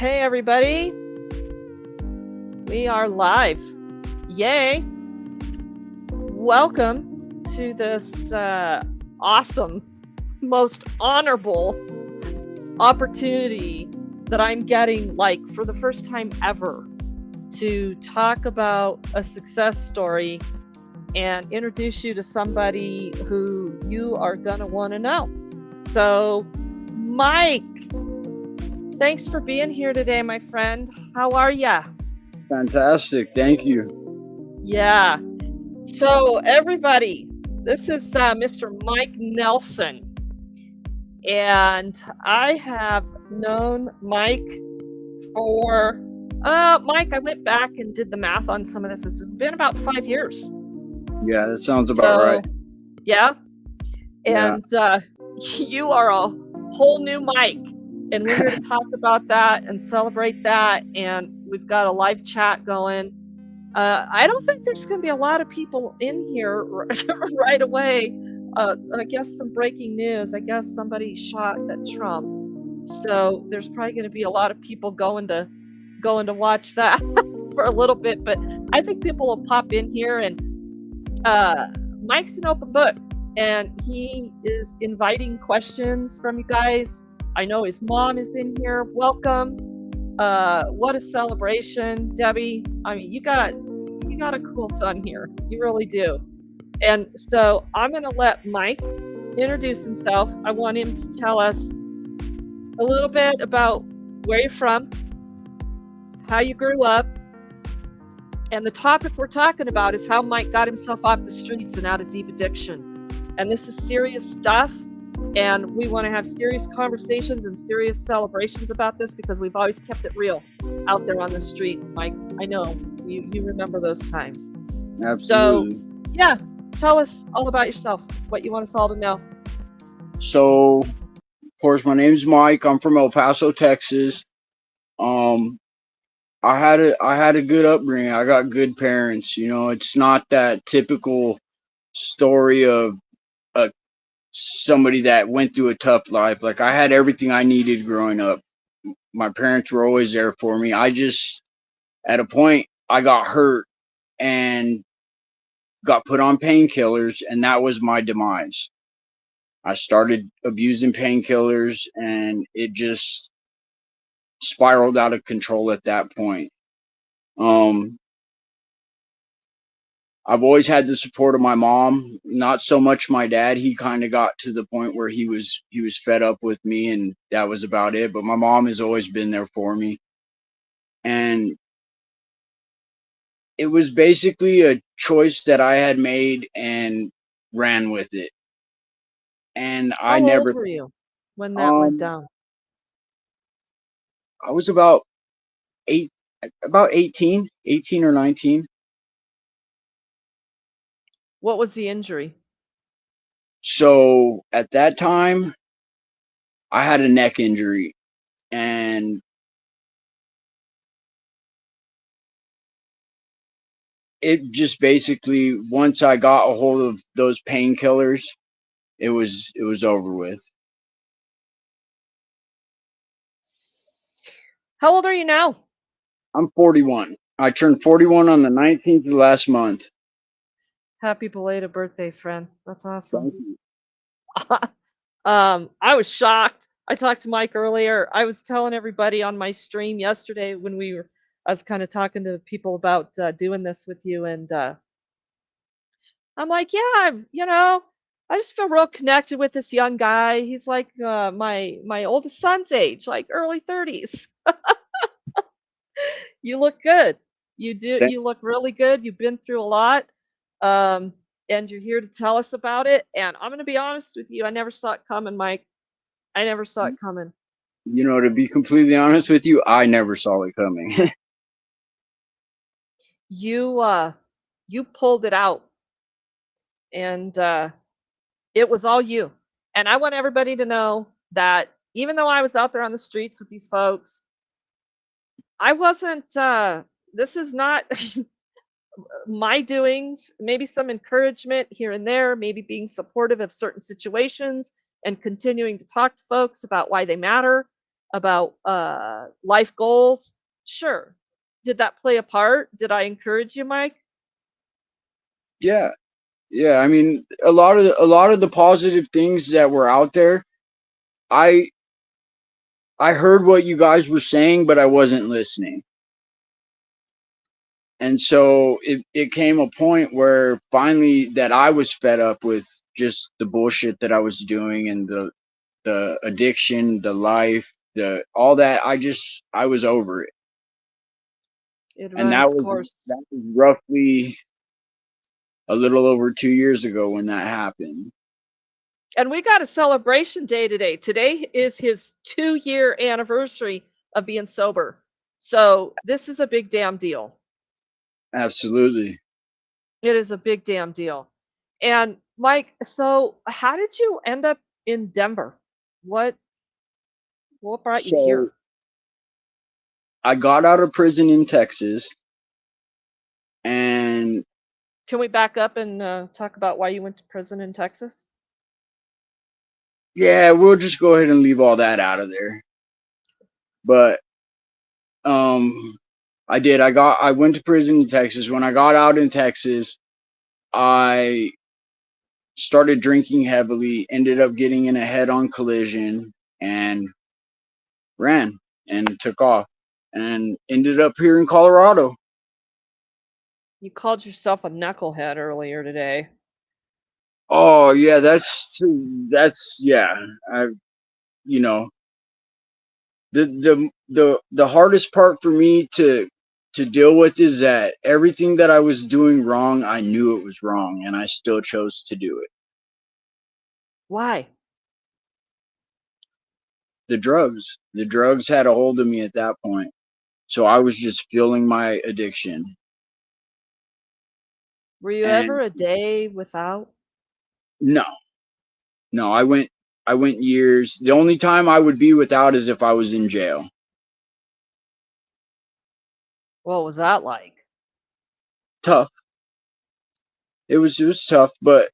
Hey everybody, we are live. Yay! Welcome to this awesome, most honorable opportunity that I'm getting, like, for the first time ever, to talk about a success story and introduce you to somebody who you are gonna want to know. So, Mike, thanks for being here today, my friend. How are ya? Fantastic. Thank you. Yeah. So, everybody, this is Mr. Mike Nelson. And I have known Mike for, Mike, I went back and did the math on some of this. It's been about 5 years. Yeah, that sounds about right. Yeah. Yeah. And you are a whole new Mike. And we're here to talk about that and celebrate that. And we've got a live chat going. I don't think there's going to be a lot of people in here right away. I guess some breaking news. I guess somebody shot at Trump. So there's probably going to be a lot of people going to watch that for a little bit. But I think people will pop in here. And Mike's an open book. And he is inviting questions from you guys. I know his mom is in here. Welcome. What a celebration, Debbie. I mean, you got a cool son here. You really do. And so I'm going to let Mike introduce himself. I want him to tell us a little bit about where you're from, how you grew up, and the topic we're talking about is how Mike got himself off the streets and out of deep addiction. And this is serious stuff. And we want to have serious conversations and serious celebrations about this because we've always kept it real out there on the streets. Mike, I know you remember those times. Absolutely. So, yeah, tell us all about yourself, what you want us all to know. So, of course, my name's Mike. I'm from El Paso, Texas. I had a good upbringing. I got good parents. You know, it's not that typical story of somebody that went through a tough life. Like, I had everything I needed growing up. My parents were always there for me. At a point, I got hurt and got put on painkillers, and that was my demise. I started abusing painkillers, and it just spiraled out of control at that point. I've always had the support of my mom, not so much my dad. He kind of got to the point where he was fed up with me, and that was about it. But my mom has always been there for me, and it was basically a choice that I had made and ran with it. And I How never. old were you when that went down? I was about 18 or 19. What was the injury? So at that time, I had a neck injury, and it just basically, once I got a hold of those painkillers, it was over with. How old are you now? I'm 41. I turned 41 on the 19th of last month. Happy belated birthday, friend. That's awesome. Thank you. I was shocked. I talked to Mike earlier. I was telling everybody on my stream yesterday when I was kind of talking to people about doing this with you, and I'm like, yeah, I just feel real connected with this young guy. He's like my oldest son's age, like early 30s. You look good. You do. You look really good. You've been through a lot. And you're here to tell us about it. And I'm going to be honest with you. I never saw it coming, Mike. I never saw it coming. You know, to be completely honest with you, I never saw it coming. You pulled it out. And it was all you. And I want everybody to know that even though I was out there on the streets with these folks, I wasn't, this is not my doings, maybe some encouragement here and there, maybe being supportive of certain situations and continuing to talk to folks about why they matter. about life goals. Sure. Did that play a part? Did I encourage you, Mike? Yeah, yeah. I mean, a lot of the positive things that were out there, I I heard what you guys were saying, but I wasn't listening. And so it came a point where finally that I was fed up with just the bullshit that I was doing and the addiction, the life, the all that. I was over it. It And runs course. that was roughly a little over 2 years ago when that happened. And we got a celebration day today. Today is his 2-year anniversary of being sober. So this is a big damn deal. Absolutely. It is a big damn deal. And Mike, so how did you end up in Denver? What what brought you So here? I got out of prison in Texas, and Can we back up and talk about why you went to prison in Texas? yeah, we'll just go ahead and leave all that out of there. But um I went to prison in Texas. When I got out in Texas, I started drinking heavily, ended up getting in a head-on collision and ran and took off and ended up here in Colorado. You called yourself a knucklehead earlier today. Oh yeah, that's yeah. I you know, the hardest part for me to deal with is that everything that I was doing wrong, I knew it was wrong and I still chose to do it. Why? The drugs had a hold of me at that point. So I was just feeling my addiction. Were you And ever a day without? no, no, I went years. The only time I would be without is if I was in jail. What was that like? Tough. It was tough, but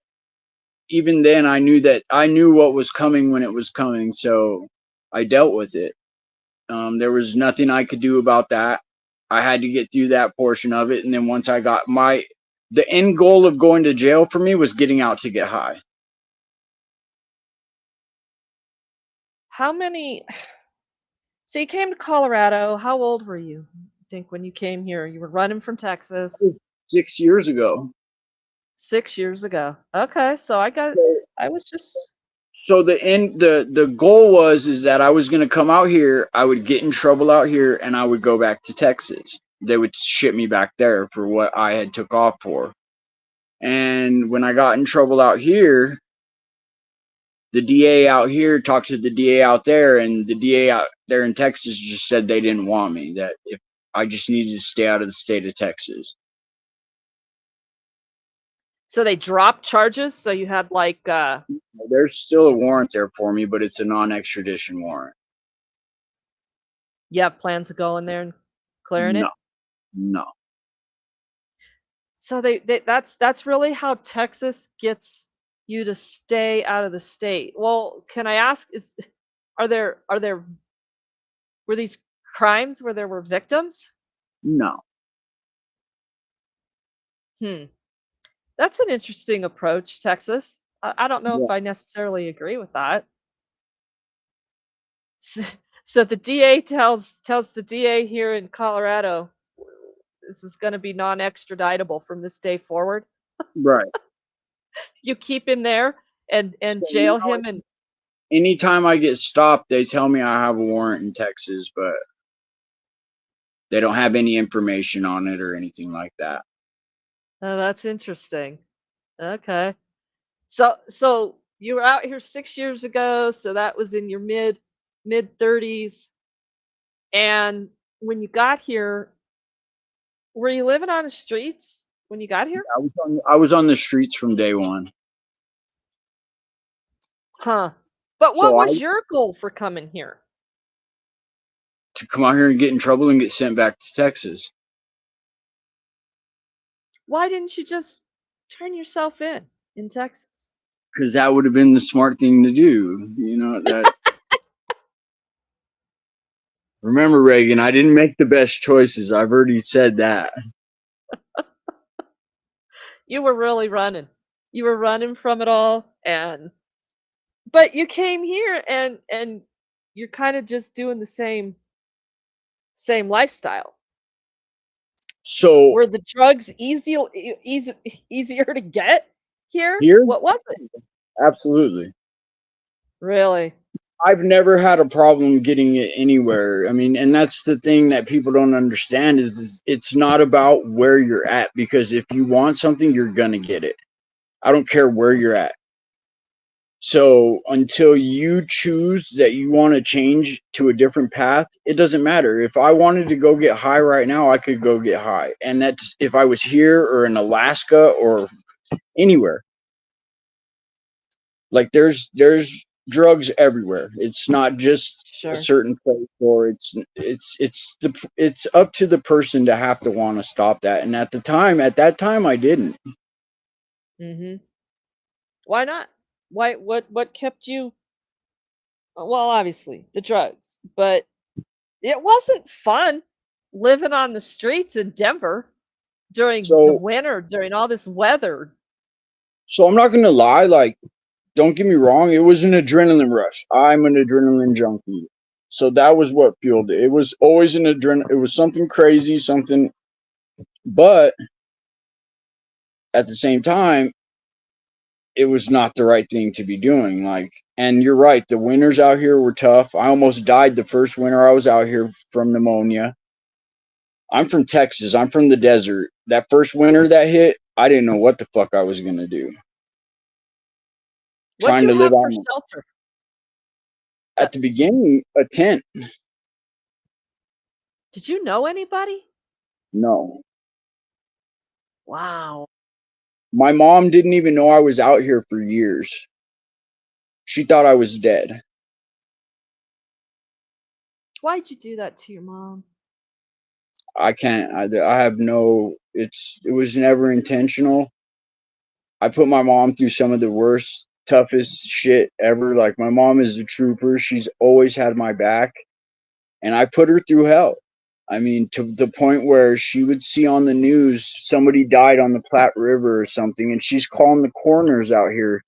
even then I knew what was coming when it was coming, so I dealt with it. There was nothing I could do about that. I had to get through that portion of it, and then once I got the end goal of going to jail for me was getting out to get high. How many So you came to Colorado. How old were you? I think when you came here, you were running from That was Texas 6 years ago. 6 years ago. Okay, so So, I was just the goal was is that I was gonna come out here, I would get in trouble out here, and I would go back to Texas. They would ship me back there for what I had took off for. And when I got in trouble out here, the DA out here talked to the DA out there, and the DA out there in Texas just said they didn't want me. That if I just needed to stay out of the state of Texas. so they dropped charges, so you had like There's still a warrant there for me, but it's a non-extradition warrant. you have plans to go in there and clearing No, it? no. So that's really how Texas gets you to stay out of the state. Well, can I ask is are there were these crimes where there were victims? No. Hmm. That's an interesting approach, Texas. I don't know Yeah. if I necessarily agree with that. So the DA tells the DA here in Colorado, this is going to be non-extraditable from this day forward. Right. You keep him there and So now, jail him and anytime I get stopped, they tell me I have a warrant in Texas, but they don't have any information on it or anything like that. oh, that's interesting. Okay. So you were out here 6 years ago, so that was in your mid 30s, and when you got here, were you living on the streets when you got here? I was on the streets from day one. Huh. But what So I was your goal for coming here? to come out here and get in trouble and get sent back to Texas Why didn't you just turn yourself in Texas? because that would have been the smart thing to do. You know that Remember, Reagan, I didn't make the best choices. I've already said that. You were really running. You were running from it all, and but you came here and you're kind of just doing the same lifestyle. So Were the drugs easier to get here? here, What was it? absolutely. Really? I've never had a problem getting it anywhere. I mean, and that's the thing that people don't understand is it's not about where you're at, because if you want something, you're gonna get it. I don't care where you're at. So until you choose that you want to change to a different path, it doesn't matter. If I wanted to go get high right now, I could go get high. And that's if I was here or in Alaska or anywhere. Like there's drugs everywhere. It's not just a Sure. certain place, or it's up to the person to have to want to stop that. And at that time I didn't. Mhm. Why not? Why what kept you well, obviously, the drugs, but it wasn't fun living on the streets in Denver during the So winter, during all this weather. so I'm not gonna lie, like don't get me wrong, it was an adrenaline rush. I'm an adrenaline junkie. So that was what fueled it. It was always it was something crazy, something, but at the same time, it was not the right thing to be doing. Like, and you're right, the winters out here were tough. I almost died the first winter I was out here from pneumonia. I'm from Texas. I'm from the desert. That first winter that hit, I didn't know what the fuck I was gonna do. What'd Trying you to live have for on shelter? Uh, at the beginning a tent. did you know anybody? No. Wow. My mom didn't even know I was out here for years. She thought I was dead. Why'd you do that to your mom? I can't. I have no. It was never intentional. I put my mom through some of the worst, toughest shit ever. Like my mom is a trooper. She's always had my back, and I put her through hell. I mean, to the point where she would see on the news somebody died on the Platte River or something, and she's calling the coroners out here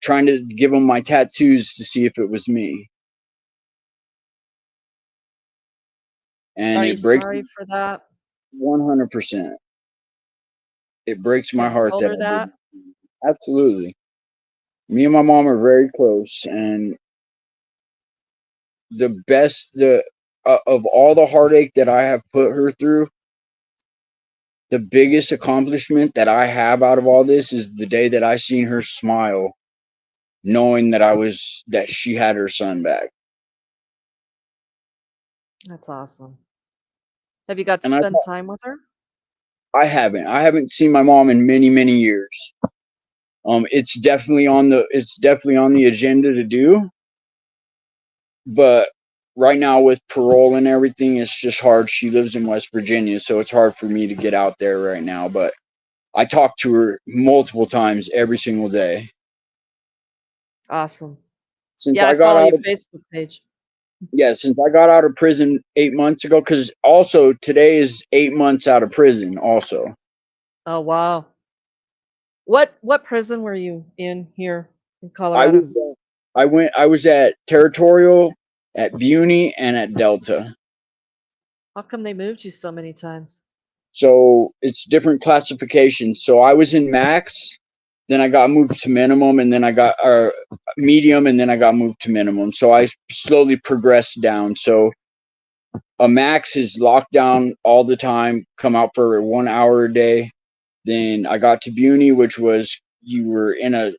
trying to give them my tattoos to see if it was me. And Are you it breaks sorry for that? 100%. It breaks my Have you heart told that her I did. that? Absolutely. Me and my mom are very close, and the of all the heartache that I have put her through, the biggest accomplishment that I have out of all this is the day that I seen her smile, knowing that she had her son back. That's awesome. Have you got to And I spend time with her? I haven't seen my mom in many many years. It's definitely on the agenda to do, but right now with parole and everything, it's just hard. She lives in West Virginia, so it's hard for me to get out there right now. But I talk to her multiple times every single day. Awesome. Since Yeah, I I got follow out your of Facebook page. since I got out of prison 8 months ago, because also today is 8 months out of prison. Also, Oh, wow. What prison were you in here in I was Colorado? I was at Territorial, at Buny, and at Delta. How come they moved you so many times? So it's different classifications. So I was in max, then I got moved to minimum, and then I got medium, and then I got moved to minimum. So I slowly progressed down. So a max is locked down all the time, come out for 1 hour a day. Then I got to Buny, which was you were in a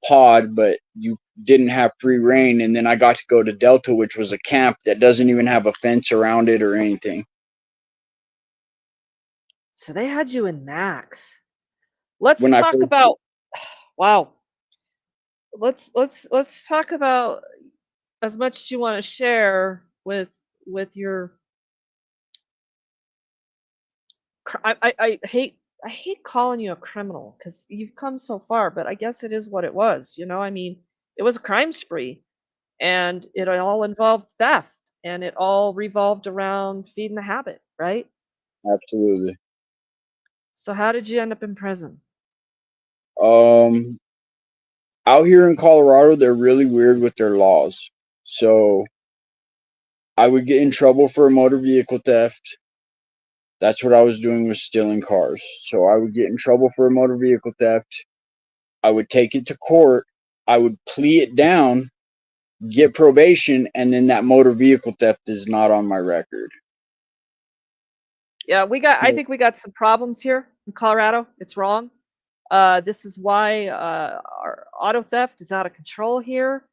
pod, but you didn't have free reign. And then I got to go to Delta, which was a camp that doesn't even have a fence around it or anything. So they had you in Max. Let's When I talk first, about wow. Let's talk about as much as you want to share with your I hate calling you a criminal because you've come so far, but I guess it is what it was. I mean, it was a crime spree, and it all involved theft. and it all revolved around feeding the habit, right? Absolutely. So how did you end up in prison? Um, Out here in Colorado, they're really weird with their laws. So I would get in trouble for a motor vehicle theft. That's what I was doing, was stealing cars. So I would get in trouble for a motor vehicle theft. I would take it to court. I would plea it down, get probation, and then that motor vehicle theft is not on my record. Yeah, I So think we got some problems here in Colorado. It's wrong. This is why our auto theft is out of control here.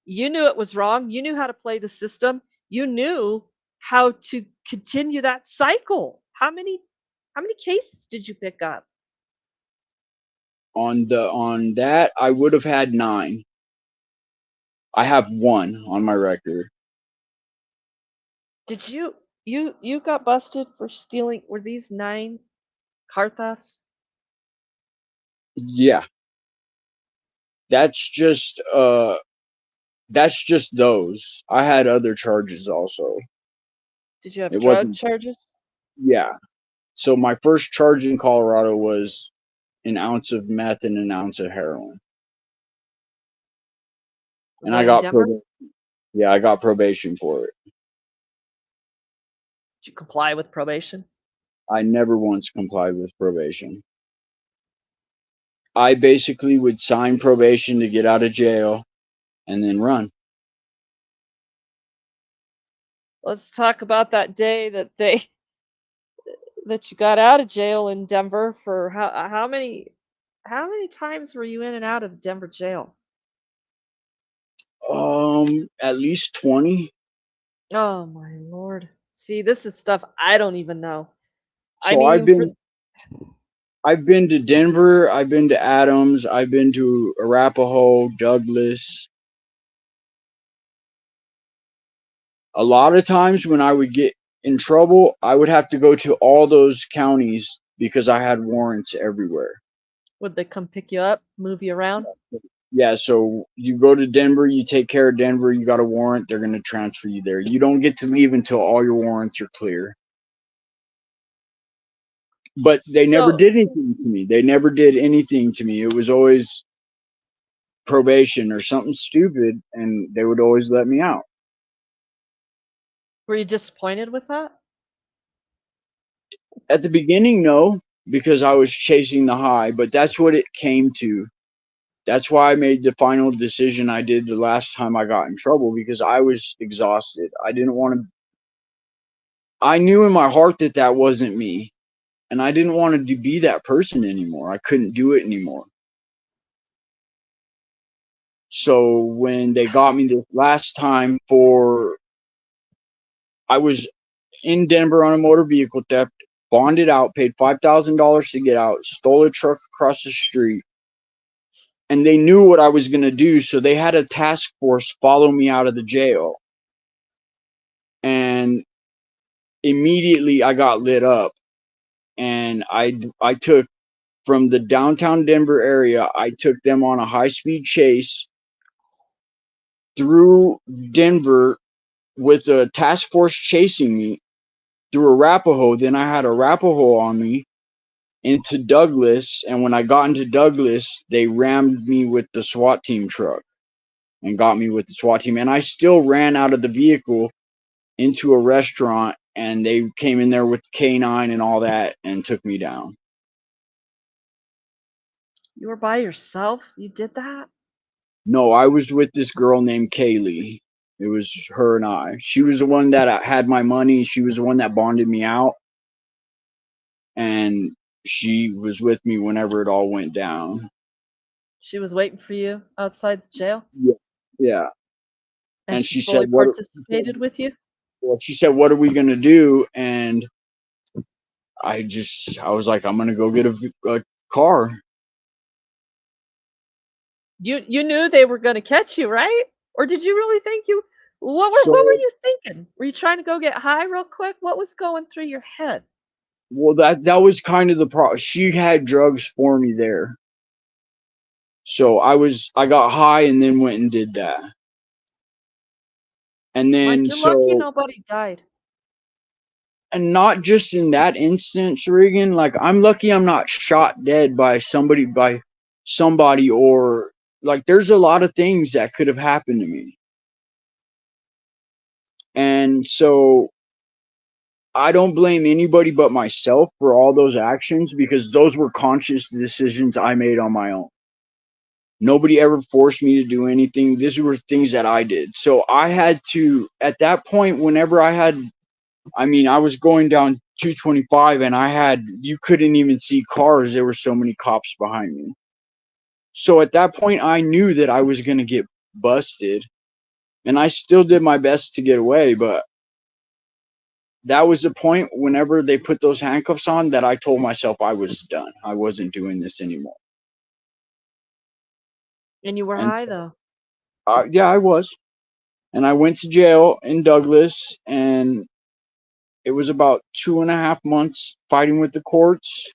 You knew it was wrong. You knew how to play the system. You knew how to continue that cycle. How many cases did you pick up? on that, I would have had 9. I have 1 on my record. Did you got busted for stealing? Were these 9 car thefts? Yeah, that's just those. I had other charges also. Did you have It drug wasn't. charges? Yeah. So my first charge in Colorado was an ounce of meth and an ounce of heroin, Was and I that in got Denver? probation. Yeah, I got probation for it. Did you comply with probation? I never once complied with probation. I basically would sign probation to get out of jail and then run. Let's talk about that day that you got out of jail in Denver for how many times were you in and out of the Denver jail? At least 20. Oh my lord. See, this is stuff I don't even know. I So I've mean, for been I've been to Denver, I've been to Adams, I've been to Arapahoe, Douglas. A lot of times when I would get in trouble, I would have to go to all those counties because I had warrants everywhere. would they come pick you up, move you around? Yeah, so you go to Denver, you take care of Denver, you got a warrant, they're going to transfer you there. You don't get to leave until all your warrants are clear. But they never So, did anything to me. They never did anything to me. It was always probation or something stupid, and they would always let me out. were you disappointed with that? At the beginning, no, because I was chasing the high, but that's what it came to. That's why I made the final decision I did the last time I got in trouble, because I was exhausted. I didn't want to. I knew in my heart that that wasn't me, and I didn't want to be that person anymore. I couldn't do it anymore. So when they got me this last time I was in Denver on a motor vehicle theft, bonded out, paid $5,000 to get out, stole a truck across the street, and they knew what I was going to do, so they had a task force follow me out of the jail. And immediately I got lit up, and I took from the downtown Denver area, I took them on a high-speed chase through Denver with a task force chasing me through Arapahoe. Then I had Arapahoe on me into Douglas, and when I got into Douglas, they rammed me with the SWAT team truck and got me with the SWAT team. And I still ran out of the vehicle into a restaurant, and they came in there with K9 and all that and took me down. You were by yourself? You did that? No, I was with this girl named Kaylee. It was her and I. She was the one that had my money. She was the one that bonded me out, and she was with me whenever it all went down. She was waiting for you outside the jail, Yeah, yeah. and And she she said, fully participated with you? well, she said, what are we gonna do? And I was like, I'm gonna go get a car. You knew they were gonna catch you, right? Or did you really think you what were So, you thinking? Were you trying to go get high real quick? What was going through your head? well, that was kind of the problem. She had drugs for me there, so I got high and then went and did that. And Mike, then you're lucky so, nobody died. and not just in that instance, Regan, like I'm lucky I'm not shot dead by somebody, or like there's a lot of things that could have happened to me. And so I don't blame anybody but myself for all those actions, because those were conscious decisions I made on my own. Nobody ever forced me to do anything. These were things that I did. So I had to, at that point, whenever I was going down 225, and you couldn't even see cars. There were so many cops behind me. So at that point, I knew that I was going to get busted, and I still did my best to get away. But that was the point, whenever they put those handcuffs on, that I told myself I was done. I wasn't doing this anymore. And you were And high, so, though. yeah, I was. And I went to jail in Douglas, and it was about 2.5 months fighting with the courts.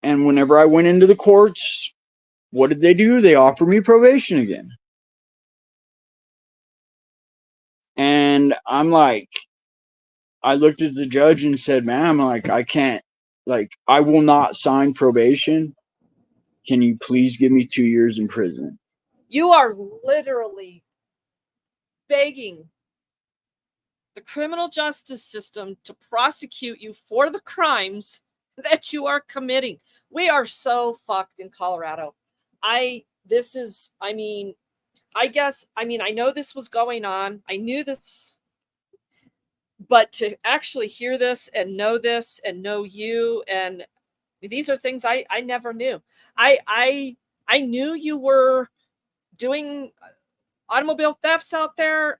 And whenever I went into the courts, what did they do? They offered me probation again. And I'm like, I looked at the judge and said, ma'am, like, I can't, like, I will not sign probation. Can you please give me 2 years in prison? You are literally begging the criminal justice system to prosecute you for the crimes that you are committing. We are so fucked in Colorado. I know this was going on. I knew this, but to actually hear this and know you, and these are things I never knew. I knew you were doing automobile thefts out there,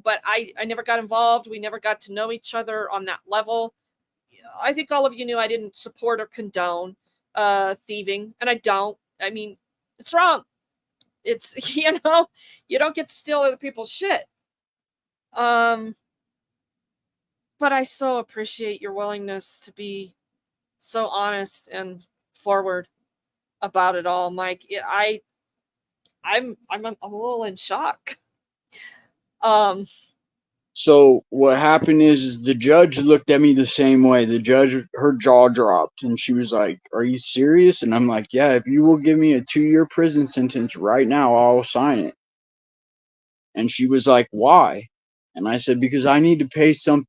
but I never got involved. We never got to know each other on that level. I think all of you knew I didn't support or condone thieving, and I don't. I mean, it's wrong. It's you don't get to steal other people's shit. But I so appreciate your willingness to be so honest and forward about it all, Mike. I'm a little in shock. So what happened is the judge looked at me the same way. The judge, her jaw dropped, and she was like, "Are you serious?" And I'm like, "Yeah, if you will give me a 2-year prison sentence right now, I'll sign it." And she was like, "Why?" And I said, "Because I need to pay some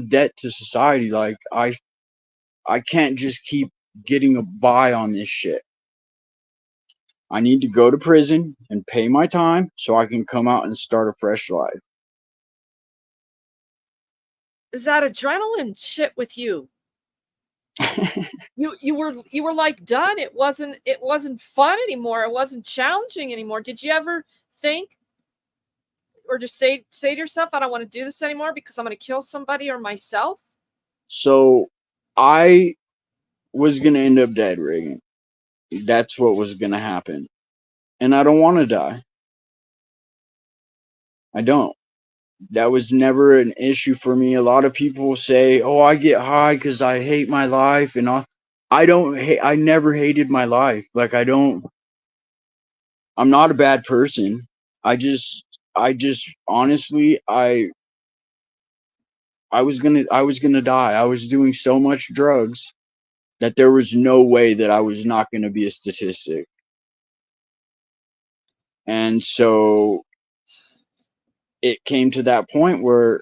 debt to society. Like I can't just keep getting a buy on this shit. I need to go to prison and pay my time so I can come out and start a fresh life." Is that adrenaline shit with you? You were like done. It wasn't fun anymore. It wasn't challenging anymore. Did you ever think or just say to yourself, I don't want to do this anymore because I'm going to kill somebody or myself? So I was gonna end up dead, Reagan. That's what was gonna happen. And I don't want to die. I don't. That was never an issue for me. A lot of people say, "Oh, I get high because I hate my life," and all. I don't hate. I never hated my life. Like I don't. I'm not a bad person. I just honestly, I was gonna die. I was doing so much drugs that there was no way that I was not gonna be a statistic. And so it came to that point where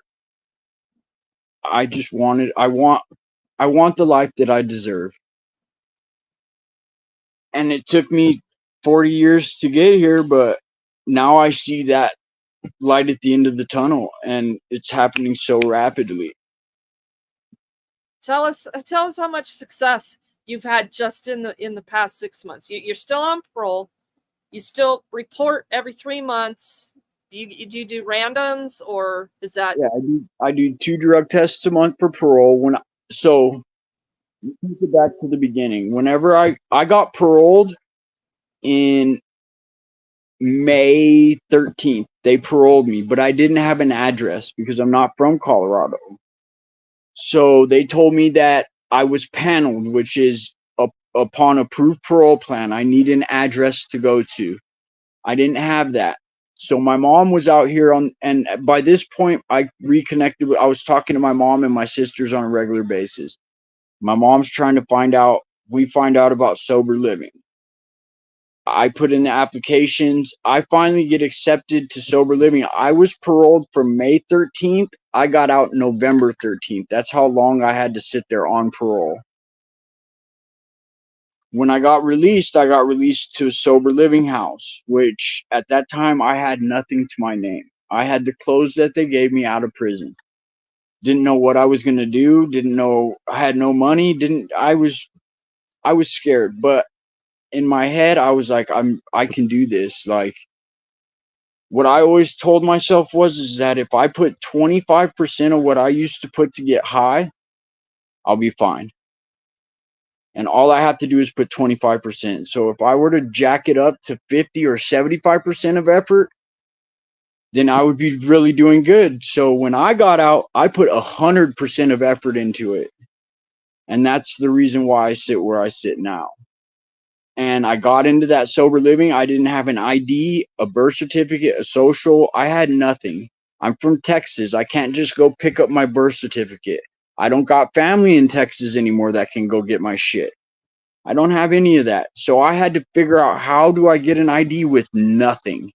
I want the life that I deserve. And it took me 40 years to get here, but now I see that light at the end of the tunnel, and it's happening so rapidly. Tell us how much success you've had just in the past 6 months. You're still on parole. You still report every 3 months. Do you do randoms, or is that? Yeah, I do 2 drug tests a month for parole. So keep it back to the beginning. Whenever I got paroled in May 13th, they paroled me, but I didn't have an address because I'm not from Colorado. So they told me that I was paneled, which is upon approved parole plan, I need an address to go to. I didn't have that. So my mom was out here on, and by this point, I reconnected. I was talking to my mom and my sisters on a regular basis. My mom's trying to find out. We find out about sober living. I put in the applications. I finally get accepted to sober living. I was paroled from May 13th. I got out November 13th. That's how long I had to sit there on parole. When I got released to a sober living house, which at that time I had nothing to my name. I had the clothes that they gave me out of prison. Didn't know what I was going to do, didn't know, I had no money, didn't I was scared, but in my head I was like, I can do this. Like, what I always told myself was is that if I put 25% of what I used to put to get high, I'll be fine. And all I have to do is put 25%. So if I were to jack it up to 50 or 75% of effort, then I would be really doing good. So when I got out, I put 100% of effort into it. And that's the reason why I sit where I sit now. And I got into that sober living. I didn't have an ID, a birth certificate, a social. I had nothing. I'm from Texas. I can't just go pick up my birth certificate. I don't got family in Texas anymore that can go get my shit. I don't have any of that. So I had to figure out, how do I get an ID with nothing?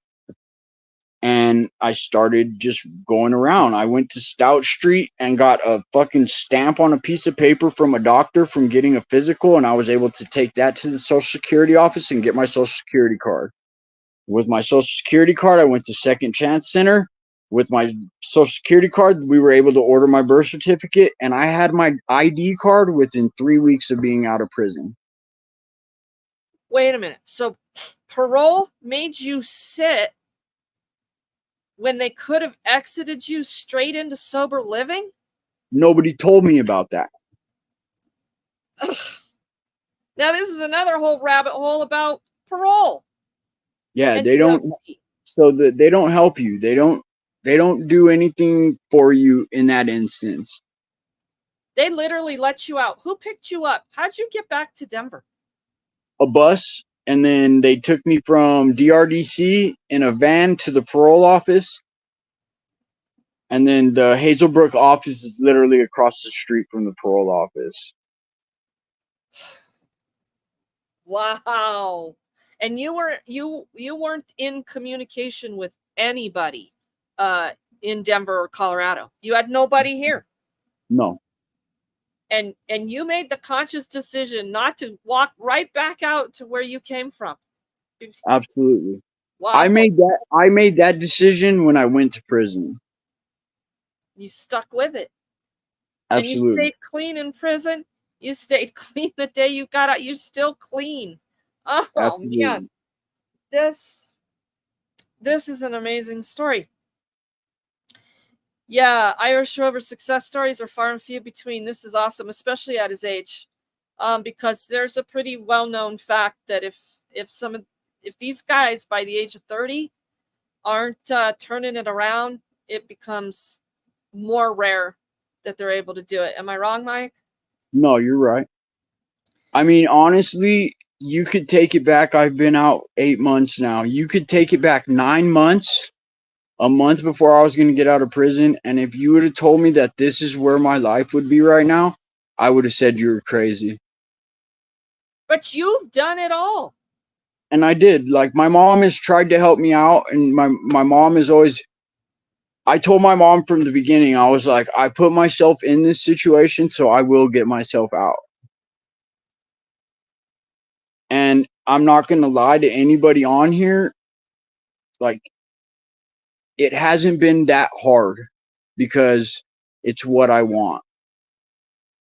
And I started just going around. I went to Stout Street and got a fucking stamp on a piece of paper from a doctor from getting a physical, and I was able to take that to the Social Security office and get my Social Security card. With my Social Security card, I went to Second Chance Center. With my Social Security card, we were able to order my birth certificate, and I had my ID card within 3 weeks of being out of prison. Wait a minute. So parole made you sit when they could have exited you straight into sober living? Nobody told me about that. Ugh. Now this is another whole rabbit hole about parole. Yeah, and they don't. DOT. So that they don't help you. They don't do anything for you in that instance. They literally let you out. Who picked you up? How'd you get back to Denver? A bus, and then they took me from DRDC in a van to the parole office. And then the Hazelbrook office is literally across the street from the parole office. Wow. And you weren't in communication with anybody in Denver or Colorado. You had nobody here. No. And you made the conscious decision not to walk right back out to where you came from. Absolutely. Wow. I made that decision when I went to prison. You stuck with it. Absolutely. And you stayed clean in prison. You stayed clean the day you got out. You're still clean. Oh, absolutely. Man. This is an amazing story. Yeah, Irish Rover success stories are far and few between. This is awesome, especially at his age, because there's a pretty well-known fact that if these guys by the age of 30 aren't turning it around, it becomes more rare that they're able to do it. Am I wrong, Mike? No, you're right. I mean, honestly, you could take it back. I've been out 8 months now. You could take it back 9 months, a month before I was going to get out of prison. And if you would have told me that this is where my life would be right now, I would have said you were crazy. But you've done it all. And I did. Like, my mom has tried to help me out. And my mom is always, I told my mom from the beginning, I was like, I put myself in this situation, so I will get myself out. And I'm not going to lie to anybody on here. Like, it hasn't been that hard because it's what I want.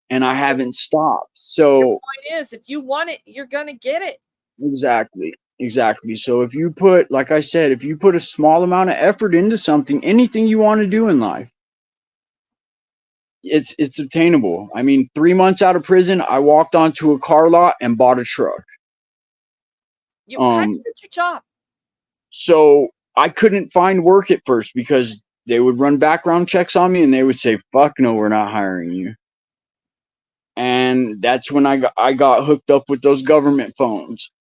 And I haven't stopped. So the point is, if you want it, you're going to get it. Exactly. So if you put, like I said, if you put a small amount of effort into something, anything you want to do in life, it's obtainable. I mean, 3 months out of prison, I walked onto a car lot and bought a truck. How'd you get your job? So I couldn't find work at first because they would run background checks on me and they would say, "Fuck no, we're not hiring you." And that's when I got hooked up with those government phones.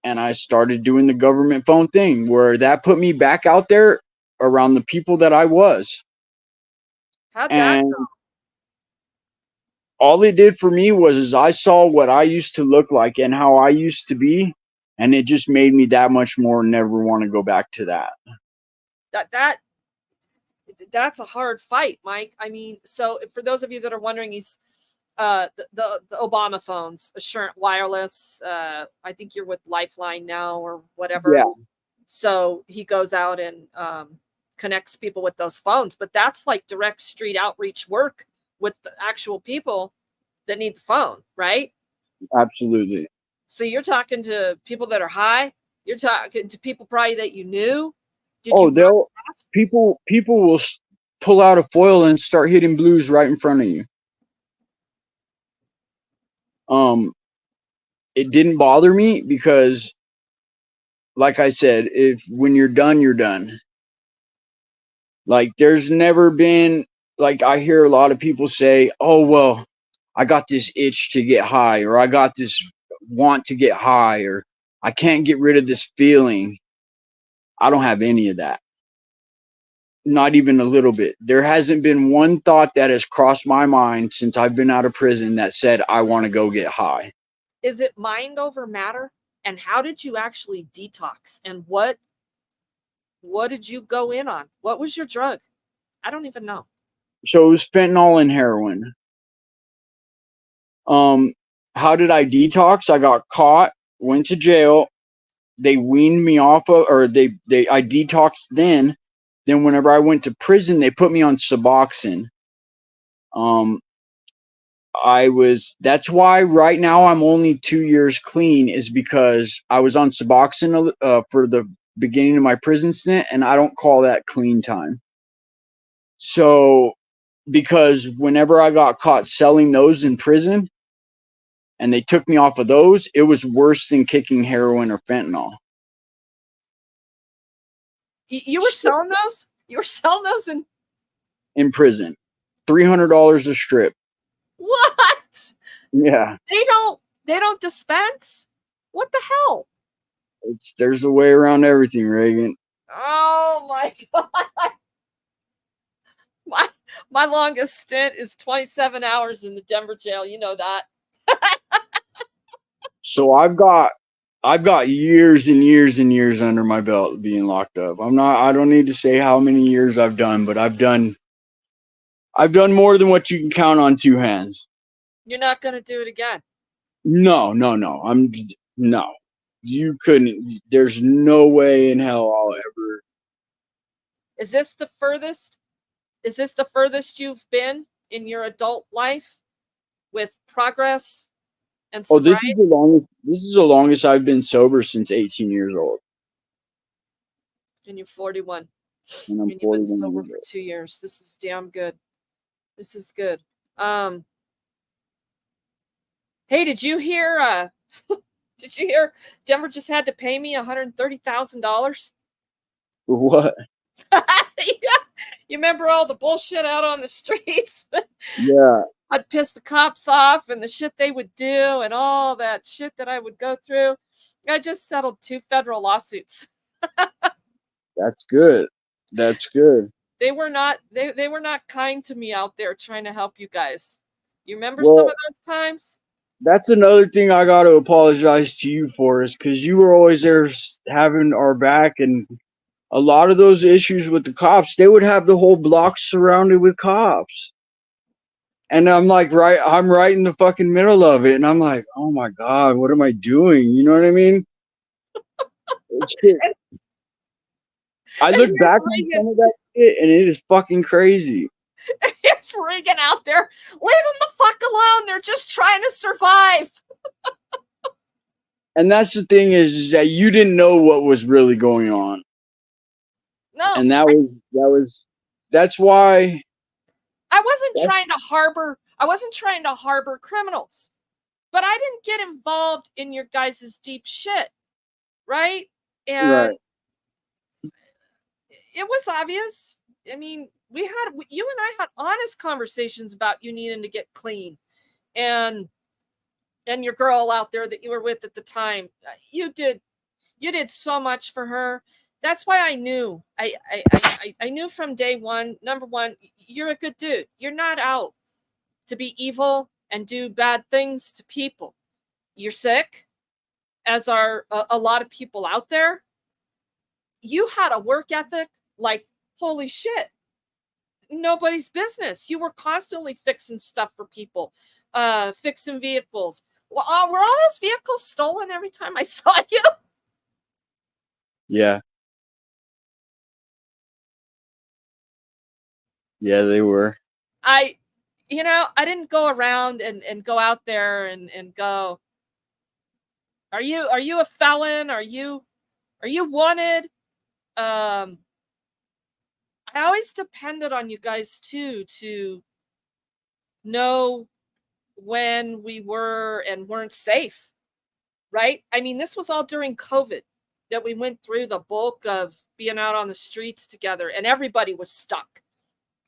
and I started doing the government phone thing, where that put me back out there around the people that I was. How'd that And go? all it did for me was is I saw what I used to look like and how I used to be, and it just made me that much more never want to go back to that. That's a hard fight, Mike. I mean, so for those of you that are wondering, he's the Obama phones, Assurant Wireless. I think you're with Lifeline now or whatever. Yeah, So he goes out and connects people with those phones, but that's like direct street outreach work with the actual people that need the phone, right? absolutely. So you're talking to people that are high. You're talking to people probably that you knew. Did Oh, you run they'll across? people will pull out a foil and start hitting blues right in front of you. Um, it didn't bother me because, like I said, if when you're done, you're done. Like there's never been, like I hear a lot of people say, "Oh well, I got this itch to get high," or "I got this want to get high," or "I can't get rid of this feeling." I don't have any of that. Not even a little bit. There hasn't been one thought that has crossed my mind since I've been out of prison that said I want to go get high. Is it mind over matter? And how did you actually detox? And what did you go in on? What was your drug? I don't even know. So it was fentanyl and heroin. Um, how did I detox? I got caught, went to jail. They weaned me off of, or they I detoxed then. Then whenever I went to prison, they put me on Suboxone. Um, I was. That's why right now I'm only 2 years clean, is because I was on Suboxone for the beginning of my prison stint, and I don't call that clean time. So because whenever I got caught selling those in prison, and they took me off of those, it was worse than kicking heroin or fentanyl. You were selling those? You were selling those In prison, $300 a strip. what? Yeah, They don't dispense? What the hell? there's a way around everything, Reagan. Oh my god. My my longest stint is 27 hours in the Denver jail. You know that. So I've got years and years and years under my belt being locked up. I don't need to say how many years I've done, but I've done more than what you can count on two hands. You're not going to do it again. No, no, no. No. You couldn't. There's no way in hell I'll ever. Is this the furthest? Is this the furthest you've been in your adult life with progress and Oh, this is sobriety? the longest. This is the longest I've been sober since 18 years old, And you're 41. and I'm And you've been 41 sober years for old. 2 years. This is damn good. This is good. Um, hey, did you hear did you hear Denver just had to pay me $130,000? For what? Yeah. You remember all the bullshit out on the streets? Yeah. I'd piss the cops off and the shit they would do and all that shit that I would go through. I just settled 2 federal lawsuits. That's good. That's good. They were not kind to me out there trying to help you guys. You remember some of Well, those times? that's another thing I got to apologize to you for, is because you were always there having our back, and a lot of those issues with the cops, they would have the whole block surrounded with cops. And I'm right in the fucking middle of it, and I'm like, oh my god, what am I doing? You know what I mean? Shit. And, I and look here's back on Reagan. some of that shit, and it is fucking crazy. Here's Reagan out there. Leave them the fuck alone. They're just trying to survive. And that's the thing is that you didn't know what was really going on, No, and that's why. I wasn't That's trying to harbor criminals. But I didn't get involved in your guys' deep shit, right? right. And it was obvious. I mean, you and I had honest conversations about you needing to get clean, and your girl out there that you were with at the time, you did You did so much for her. That's why I knew. I knew from day one. Number one, you're a good dude. You're not out to be evil and do bad things to people. You're sick, as are a lot of people out there. You had a work ethic like holy shit. Nobody's business. You were constantly fixing stuff for people, fixing vehicles. Well, were all those vehicles stolen every time I saw you? Yeah. Yeah, they were. I didn't go around and go out there and go, are you a felon? Are you wanted? I always depended on you guys too to know when we were and weren't safe, right? I mean, this was all during COVID that we went through the bulk of being out on the streets together, and everybody was stuck.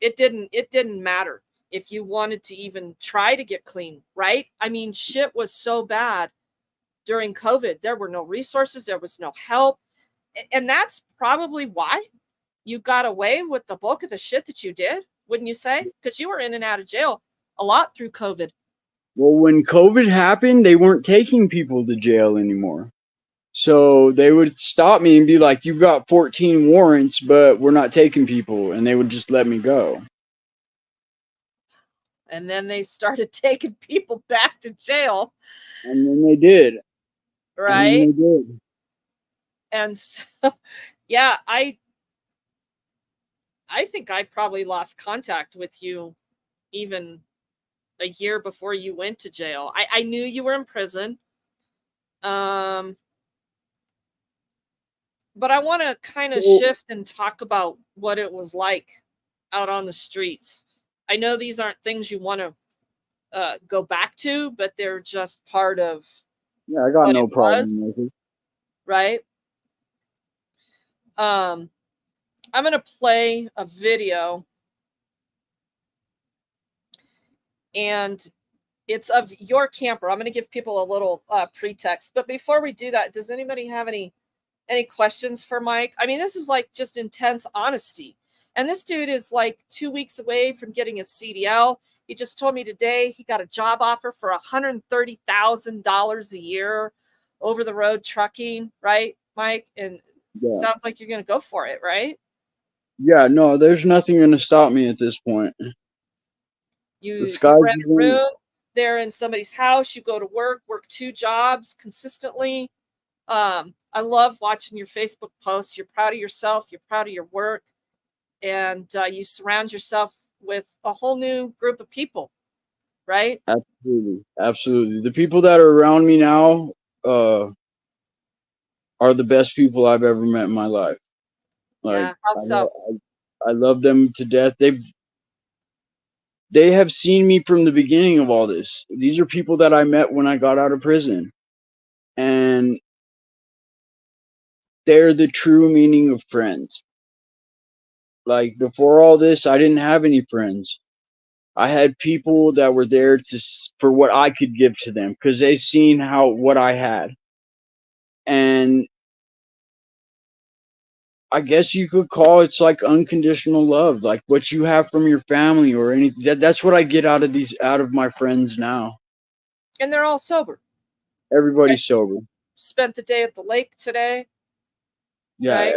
It didn't matter if you wanted to even try to get clean, right? I mean, shit was so bad during COVID. There were no resources, there was no help. And that's probably why you got away with the bulk of the shit that you did, wouldn't you say? Because you were in and out of jail a lot through COVID. Well, when COVID happened, they weren't taking people to jail anymore. So they would stop me and be like, "You've got 14 warrants, but we're not taking people," and they would just let me go. And then they started taking people back to jail. And then they did. Right? And they did. And so, yeah, I think I probably lost contact with you even a year before you went to jail. I knew you were in prison. But I want to kind of shift and talk about what it was like out on the streets. I know these aren't things you want to go back to, but they're just part of I got what no it was, problem with it. right? I'm going to play a video, and it's of your camper. I'm going to give people a little pretext. But before we do that, does anybody have any questions for Mike? I mean, this is like just intense honesty. And this dude is like 2 weeks away from getting his CDL. He just told me today he got a job offer for $130,000 a year over the road trucking, right, Mike? And sounds like you're going to go for it, right? Yeah, no, there's nothing going to stop me at this point. You rent a room there in somebody's house. You go to work 2 jobs consistently. I love watching your Facebook posts. You're proud of yourself. You're proud of your work. And you surround yourself with a whole new group of people, right? Absolutely. Absolutely. The people that are around me now are the best people I've ever met in my life. Like, yeah, how so? I love them to death. They have seen me from the beginning of all this. These are people that I met when I got out of prison. And they're the true meaning of friends. Like, before all this, I didn't have any friends. I had people that were there for what I could give to them because they seen what I had. And I guess you could call it's like unconditional love, like what you have from your family or anything. That's what I get out of my friends now. And they're all sober. Everybody's sober. Spent the day at the lake today. Yeah, right?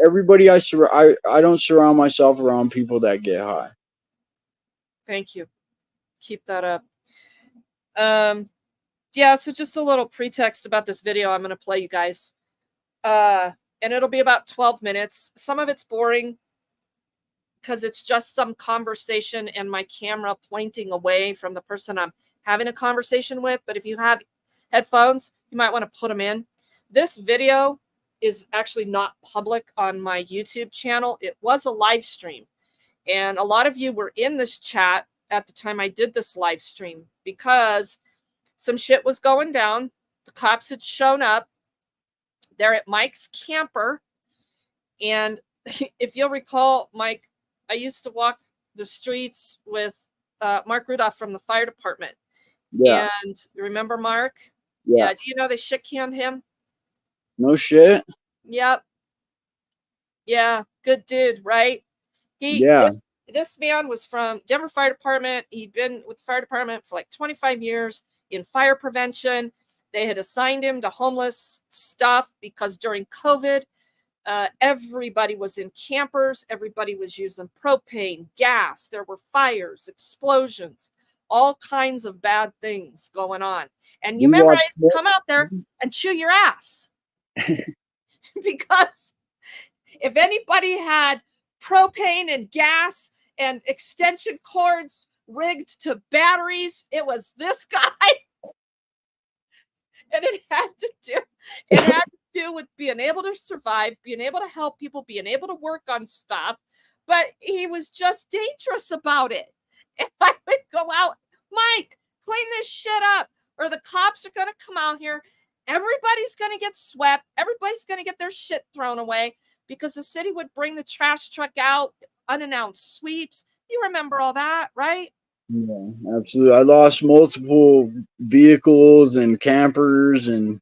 everybody I don't surround myself around people that get high. Thank you. Keep that up. Yeah, so just a little pretext about this video I'm going to play you guys. And it'll be about 12 minutes. Some of it's boring because it's just some conversation and my camera pointing away from the person I'm having a conversation with. But if you have headphones, you might want to put them in. This video is actually not public on my YouTube channel. It was a live stream. And a lot of you were in this chat at the time I did this live stream because some shit was going down. The cops had shown up. They're at Mike's camper. And if you'll recall, Mike, I used to walk the streets with Mark Rudolph from the fire department. Yeah. And remember Mark? Yeah. Do you know they shit canned him? No shit. Yep. Yeah. Good dude, right? Yeah. This man was from Denver Fire Department. He'd been with the fire department for like 25 years in fire prevention. They had assigned him to homeless stuff because during COVID, everybody was in campers. Everybody was using propane, gas. There were fires, explosions, all kinds of bad things going on. And you We remember I watched used to come out there and chew your ass because if anybody had propane and gas and extension cords rigged to batteries, it was this guy. And it had to do with being able to survive, being able to help people, being able to work on stuff. But he was just dangerous about it. And I would go out, Mike, clean this shit up, or the cops are going to come out here. Everybody's going to get swept. Everybody's going to get their shit thrown away because the city would bring the trash truck out, unannounced sweeps. You remember all that, right? Yeah, absolutely. I lost multiple vehicles and campers and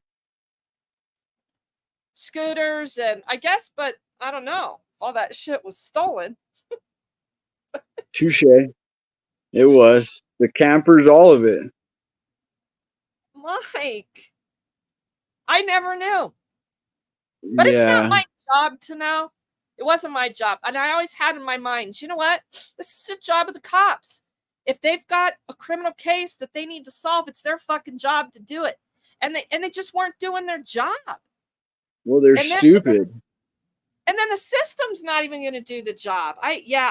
Scooters, and I guess, but I don't know. All that shit was stolen. touche. It was the campers, all of it. Mike, I never knew. But it's not Yeah, my job to know. It wasn't my job. And I always had in my mind, you know what? This is the job of the cops. If they've got a criminal case that they need to solve, it's their fucking job to do it. And they just weren't doing their job. well, they're And then stupid. and then the system's not even going to do the job.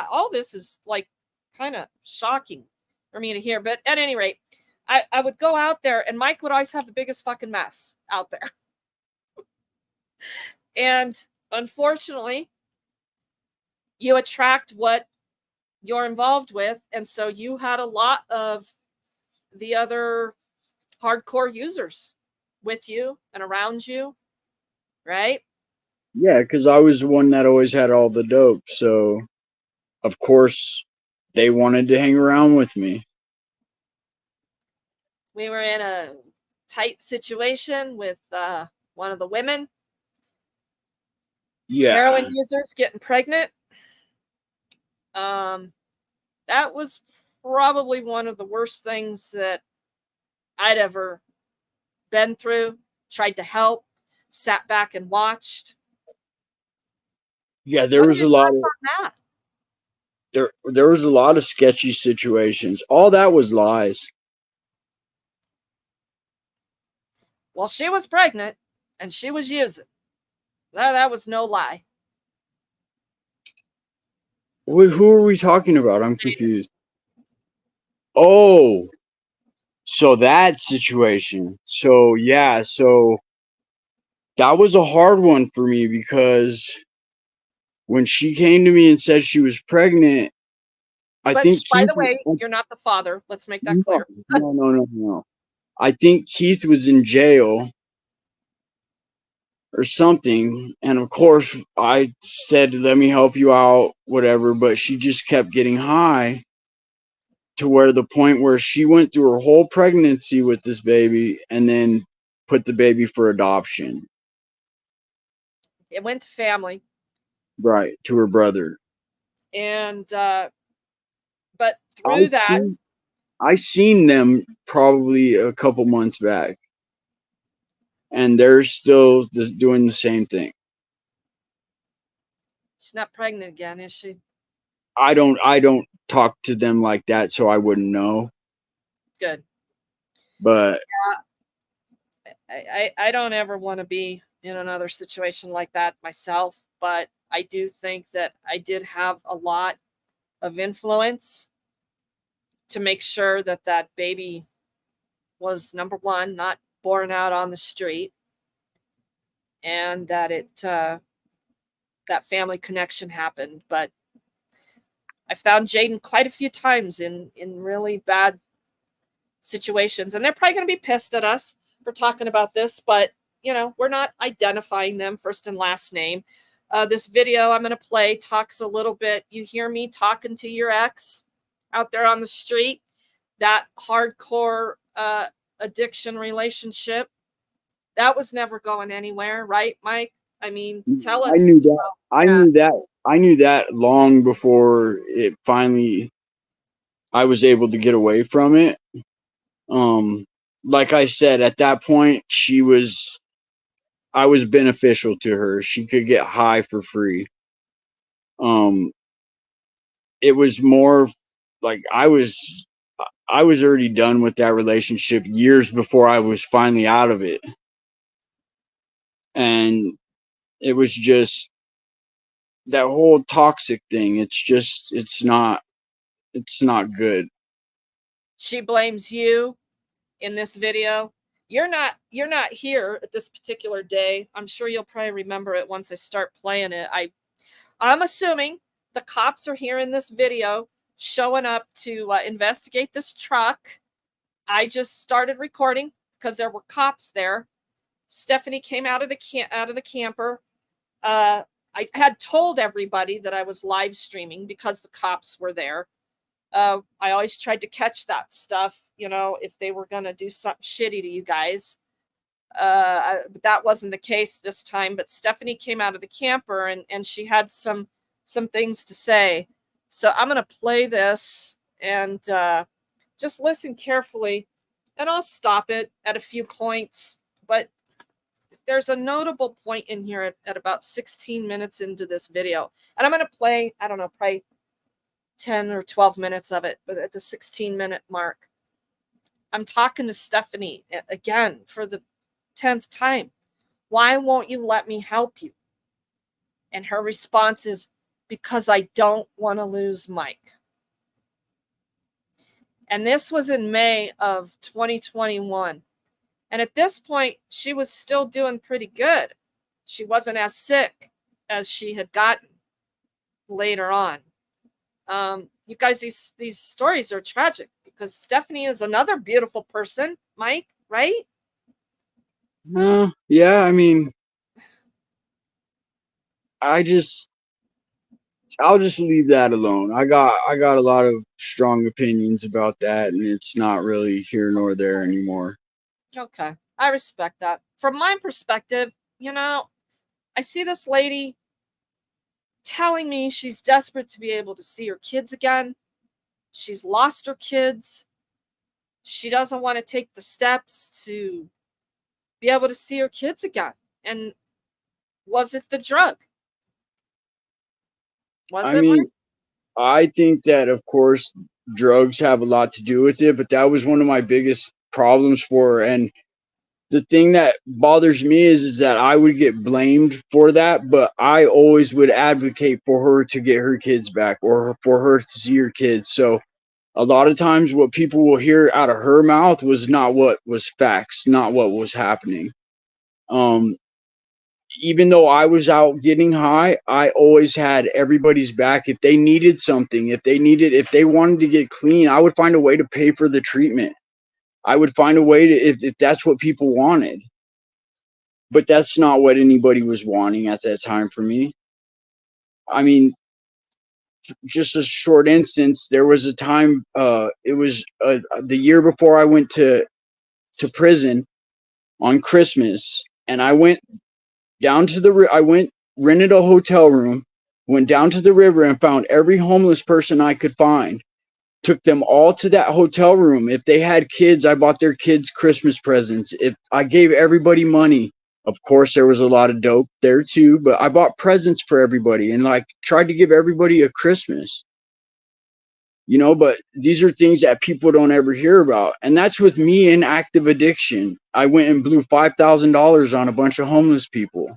All this is like kind of shocking for me to hear. But at any rate, I would go out there and Mike would always have the biggest fucking mess out there. And unfortunately, you attract what you're involved with. And so you had a lot of the other hardcore users with you and around you, right? Yeah, because I was the one that always had all the dope. So, of course, they wanted to hang around with me. We were in a tight situation with one of the women, Yeah. heroin users getting pregnant. That was probably one of the worst things that I'd ever been through, tried to help, sat back and watched. Yeah, there What are was your a lot thoughts of on that? there was a lot of sketchy situations. All that was lies. Well, she was pregnant and she was using. That was no lie. Who are we talking about? I'm confused. Oh, so that situation. So yeah, so that was a hard one for me because when she came to me and said she was pregnant, I But think by Keith. the way, you're not the father. Let's make that No, clear. no. I think Keith was in jail or something, and of course I said, "Let me help you out, whatever." But she just kept getting high to where the point where she went through her whole pregnancy with this baby and then put the baby for adoption. It went to family. Right, to her brother. And but I through that, seen I seen them probably a couple months back, and they're still just doing the same thing. she's not pregnant again, is she? I don't talk to them like that, so I wouldn't know. Good. But I don't ever want to be in another situation like that myself, but I do think that I did have a lot of influence to make sure that that baby was, number one, not born out on the street, and that that family connection happened. But I found Jaden quite a few times in really bad situations, and they're probably going to be pissed at us for talking about this, but we're not identifying them first and last name. This video I'm going to play talks a little bit. You hear me talking to your ex out there on the street, that hardcore addiction relationship. That was never going anywhere, right, Mike? I mean, tell I us knew that. I that. knew that. I knew that long before it finally I was able to get away from it. Um, like I said, at that point, I was beneficial to her. She could get high for free. Um, it was more like I was already done with that relationship years before I was finally out of it. And it was just that whole toxic thing. It's not good. She blames you in this video. You're not here at this particular day. I'm sure you'll probably remember it once I start playing it. I'm assuming the cops are here in this video showing up to investigate this truck. I just started recording because there were cops there. Stephanie came out of the camper. Uh, I had told everybody that I was live streaming because the cops were there. I always tried to catch that stuff, if they were gonna do something shitty to you guys. But that wasn't the case this time. But Stephanie came out of the camper and she had some things to say. So I'm gonna play this and just listen carefully, and I'll stop it at a few points. But there's a notable point in here at about 16 minutes into this video, and I'm gonna play, I don't know, probably 10 or 12 minutes of it, but at the 16-minute mark, I'm talking to Stephanie again for the 10th time. Why won't you let me help you? And her response is, because I don't want to lose Mike. And this was in May of 2021. And at this point, she was still doing pretty good. She wasn't as sick as she had gotten later on. You guys, these stories are tragic because Stephanie is another beautiful person, Mike, right? Yeah, I mean, I just I'll just leave that alone. I got a lot of strong opinions about that, and it's not really here nor there anymore. Okay, I respect that. From my perspective, I see this lady telling me she's desperate to be able to see her kids again. She's lost her kids. She doesn't want to take the steps to be able to see her kids again. And was it the drug? Was I it, Mark? mean, I think that of course drugs have a lot to do with it, but that was one of my biggest problems for her. And the thing that bothers me is that I would get blamed for that, but I always would advocate for her to get her kids back or for her to see her kids. So a lot of times what people will hear out of her mouth was not what was facts, not what was happening. Um, Even though I was out getting high, I always had everybody's back. If they needed something, if they wanted to get clean, I would find a way to pay for the treatment. I would find a way to, if that's what people wanted. But that's not what anybody was wanting at that time for me. I mean, just a short instance, there was a time, it was the year before I went to prison on Christmas, and I went down to I went, rented a hotel room, went down to the river and found every homeless person I could find. Took them all to that hotel room. If they had kids, I bought their kids Christmas presents. If I gave everybody money, of course there was a lot of dope there too, but I bought presents for everybody and like tried to give everybody a Christmas. But these are things that people don't ever hear about. And that's with me in active addiction. I went and blew $5,000 on a bunch of homeless people.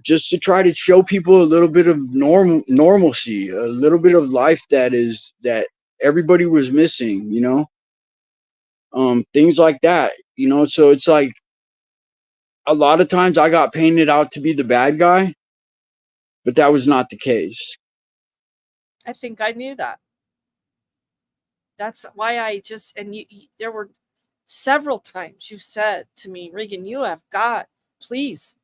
Just to try to show people a little bit of normalcy, a little bit of life that everybody was missing, things like that, so it's like a lot of times I got painted out to be the bad guy, but that was not the case. I think I knew that. That's why I just, and there were several times you said to me, Regan, please,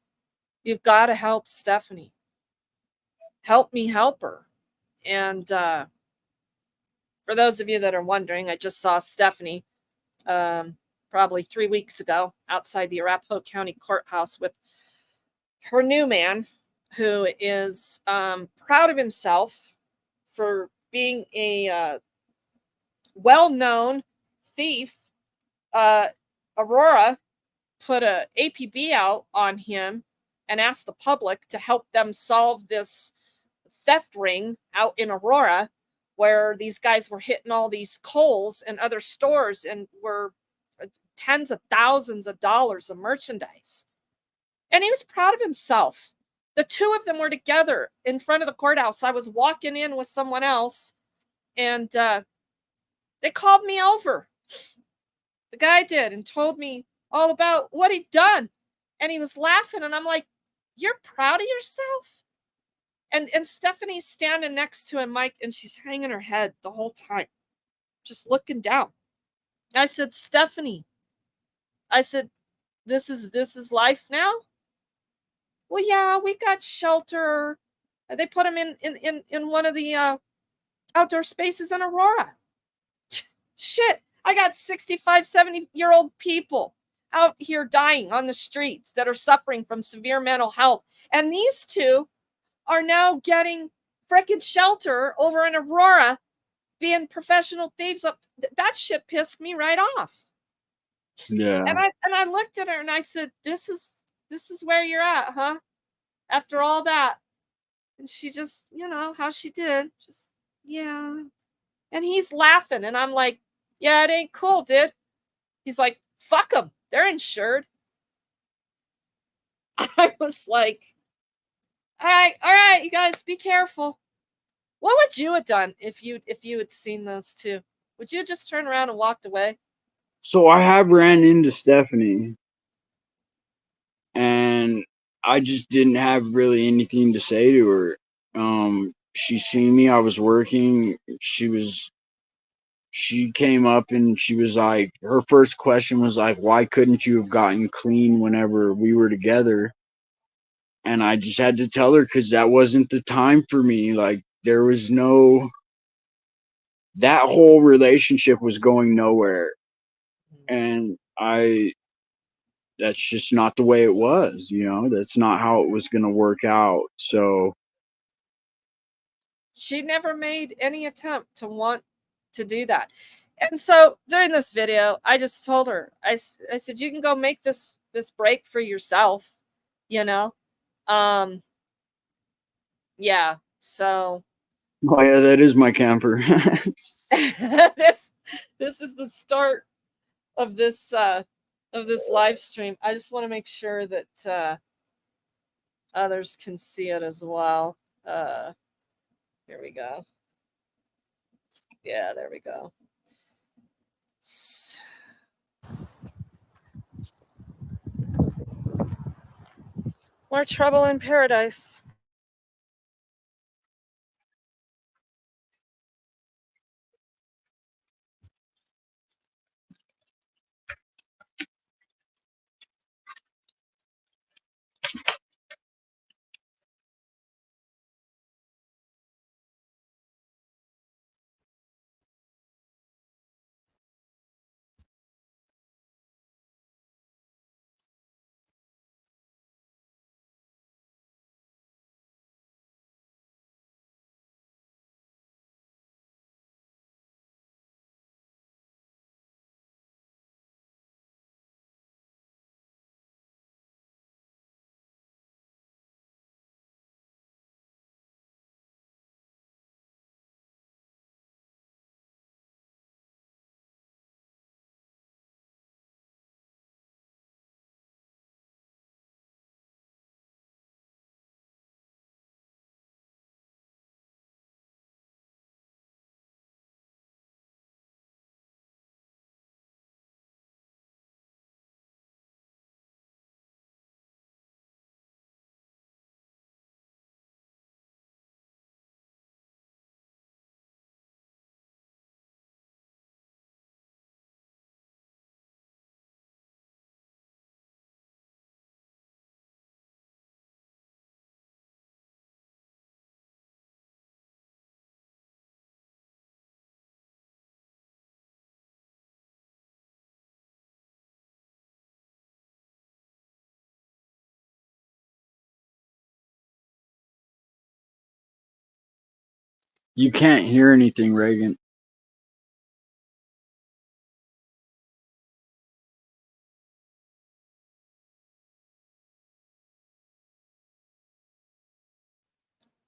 you've got to help Stephanie. Help me help her. And for those of you that are wondering, I just saw Stephanie. probably 3 weeks ago outside the Arapahoe County Courthouse with her new man, who is proud of himself for being a well-known thief. Aurora put a APB out on him and asked the public to help them solve this theft ring out in Aurora, where these guys were hitting all these Kohl's and other stores and were tens of thousands of dollars of merchandise. And he was proud of himself. The two of them were together in front of the courthouse. I was walking in with someone else, and they called me over. The guy did, and told me all about what he'd done. And he was laughing, and I'm like, you're proud of yourself? And Stephanie's standing next to him, Mike, and she's hanging her head the whole time, just looking down. I said, Stephanie, I said, this is life now? Well, yeah, we got shelter. They put him in one of the outdoor spaces in Aurora. Shit, I got 65, 70-year-old people out here dying on the streets that are suffering from severe mental health. And these two are now getting frickin' shelter over in Aurora, being professional thieves. That shit pissed me right off. Yeah. And I looked at her and I said, this is where you're at, huh? After all that. And she just, how she did, just, yeah. And he's laughing, and I'm like, yeah, it ain't cool, dude. He's like, fuck them, they're insured. I was like, all right, you guys, be careful. What would you have done if you had seen those two? Would you just turn around and walked away? So I have ran into Stephanie, and I just didn't have really anything to say to her. She seen me, I was working. She came up and she was like, her first question was like, why couldn't you have gotten clean whenever we were together? And I just had to tell her, because that wasn't the time for me. Like, there was that whole relationship was going nowhere. And that's just not the way it was, that's not how it was going to work out. So she never made any attempt to want to do that. And so during this video, I just told her, I said, you can go make this break for yourself, yeah. So oh yeah, that is my camper. this is the start of this live stream. I just want to make sure that others can see it as well. Here we go. Yeah, there we go. More trouble in paradise. You can't hear anything, Reagan.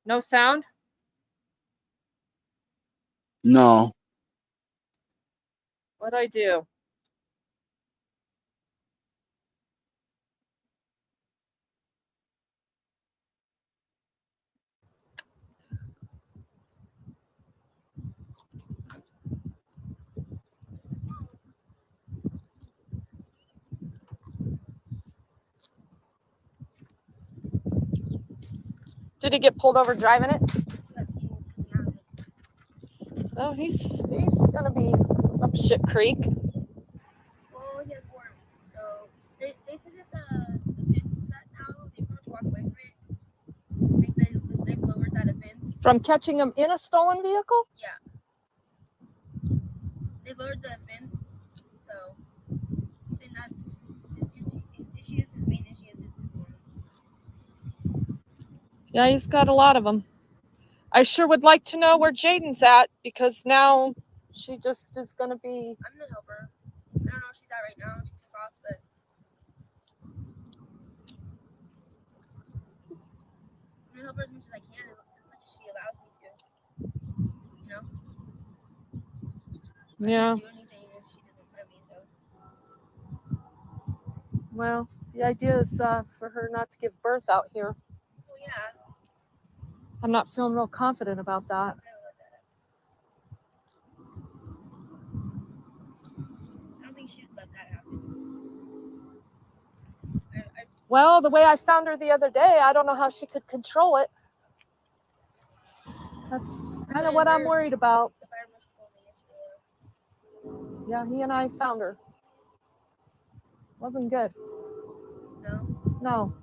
No sound? No. What'd I do? Did he get pulled over driving it? Oh, he's gonna be up shit creek. Well, he has worms, so they said that the fence for that now, they pretty much walk away from it. I think they've lowered that offense. From catching him in a stolen vehicle? Yeah. They lowered the offense, so he's saying that's his issue. His main issue is his worms. Yeah, he's got a lot of them. I sure would like to know where Jaden's at, because now she just is gonna be. I'm gonna help her. I don't know where she's at right now. She took off, but I'm gonna help her as much as I can, as much as she allows me to. You know? Yeah. I can't do anything if she doesn't let me, so. Well, the idea is for her not to give birth out here. Well, yeah. I'm not feeling real confident about that. I don't let that happen. I don't think she'd let that happen. Well, the way I found her the other day, I don't know how she could control it. That's kind of what I'm worried about. The fire marshal told me yesterday. Yeah, he and I found her. Wasn't good. No? No.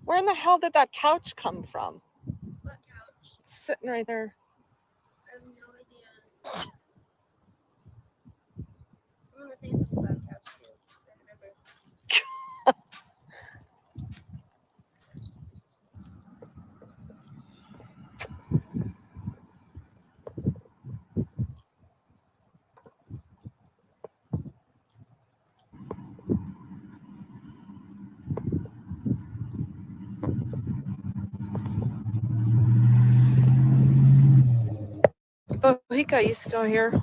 Where in the hell did that couch come from? What couch? It's sitting right there. I have no idea. Someone was saying something about a couch too. I remember. Bohika, you still here?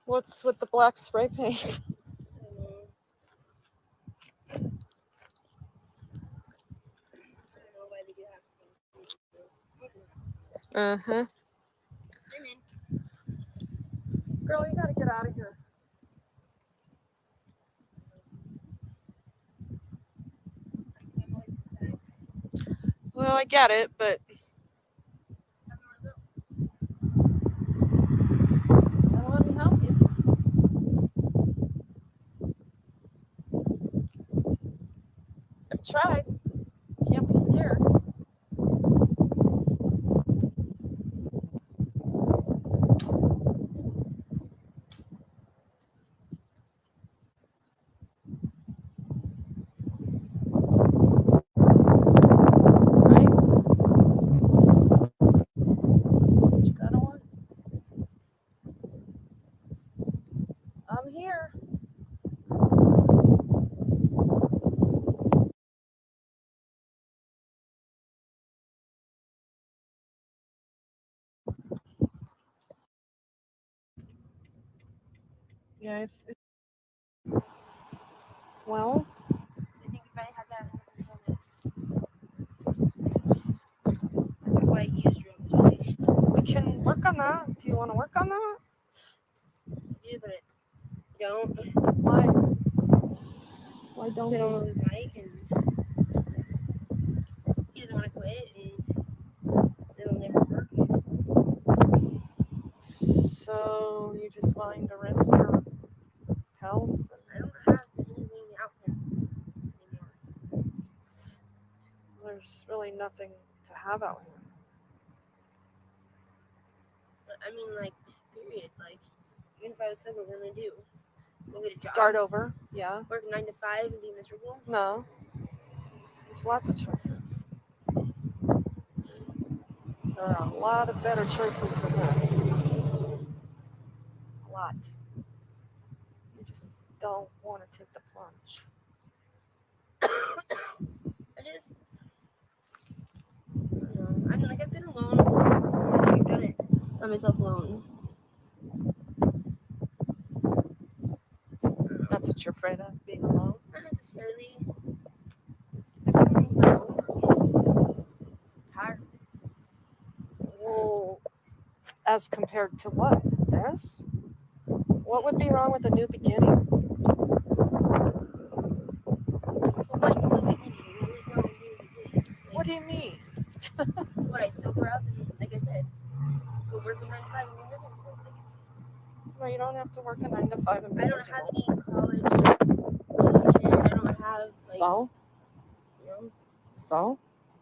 What's with the black spray paint? I don't know why they do that. Uh-huh. Hey, man. Girl, you gotta get out of here. I'm always inside. Well, I get it, but I don't know where to go. don't let me help you. I've tried. Can't be scared. Right? You gotta want. I'm here. Yeah, it's well, So I think if I had that, that's why I use drugs. Really. we can work on that. Do you want to work on that? Yeah, but I don't. Why? Why So don't I don't you? lose Mike, and he doesn't want to quit, and it'll never work. So you're just willing to risk your health? I don't have anything out there anymore. There's really nothing to have out here. I mean, like, period. Like, even if I was sober, what am I gonna do? Go get a job? Start over. Yeah. Work 9 to 5 and be miserable? No. There's lots of choices. There are a lot of better choices than this. A lot. You just don't want to take the plunge. I just, I don't know. I mean, like, I've been alone before. Like, I've done it by myself alone. That's what you're afraid of, being alone? Not necessarily. I just want to start over again. Tired. Well, as compared to what? This? What would be wrong with a new beginning? What do you mean? What, I sober up and, like I said, go work a 9 to 5 and be miserable. No, you don't have to work a 9 to 5 and be I don't miserable. have any college education. I don't have, like, So? you know, So?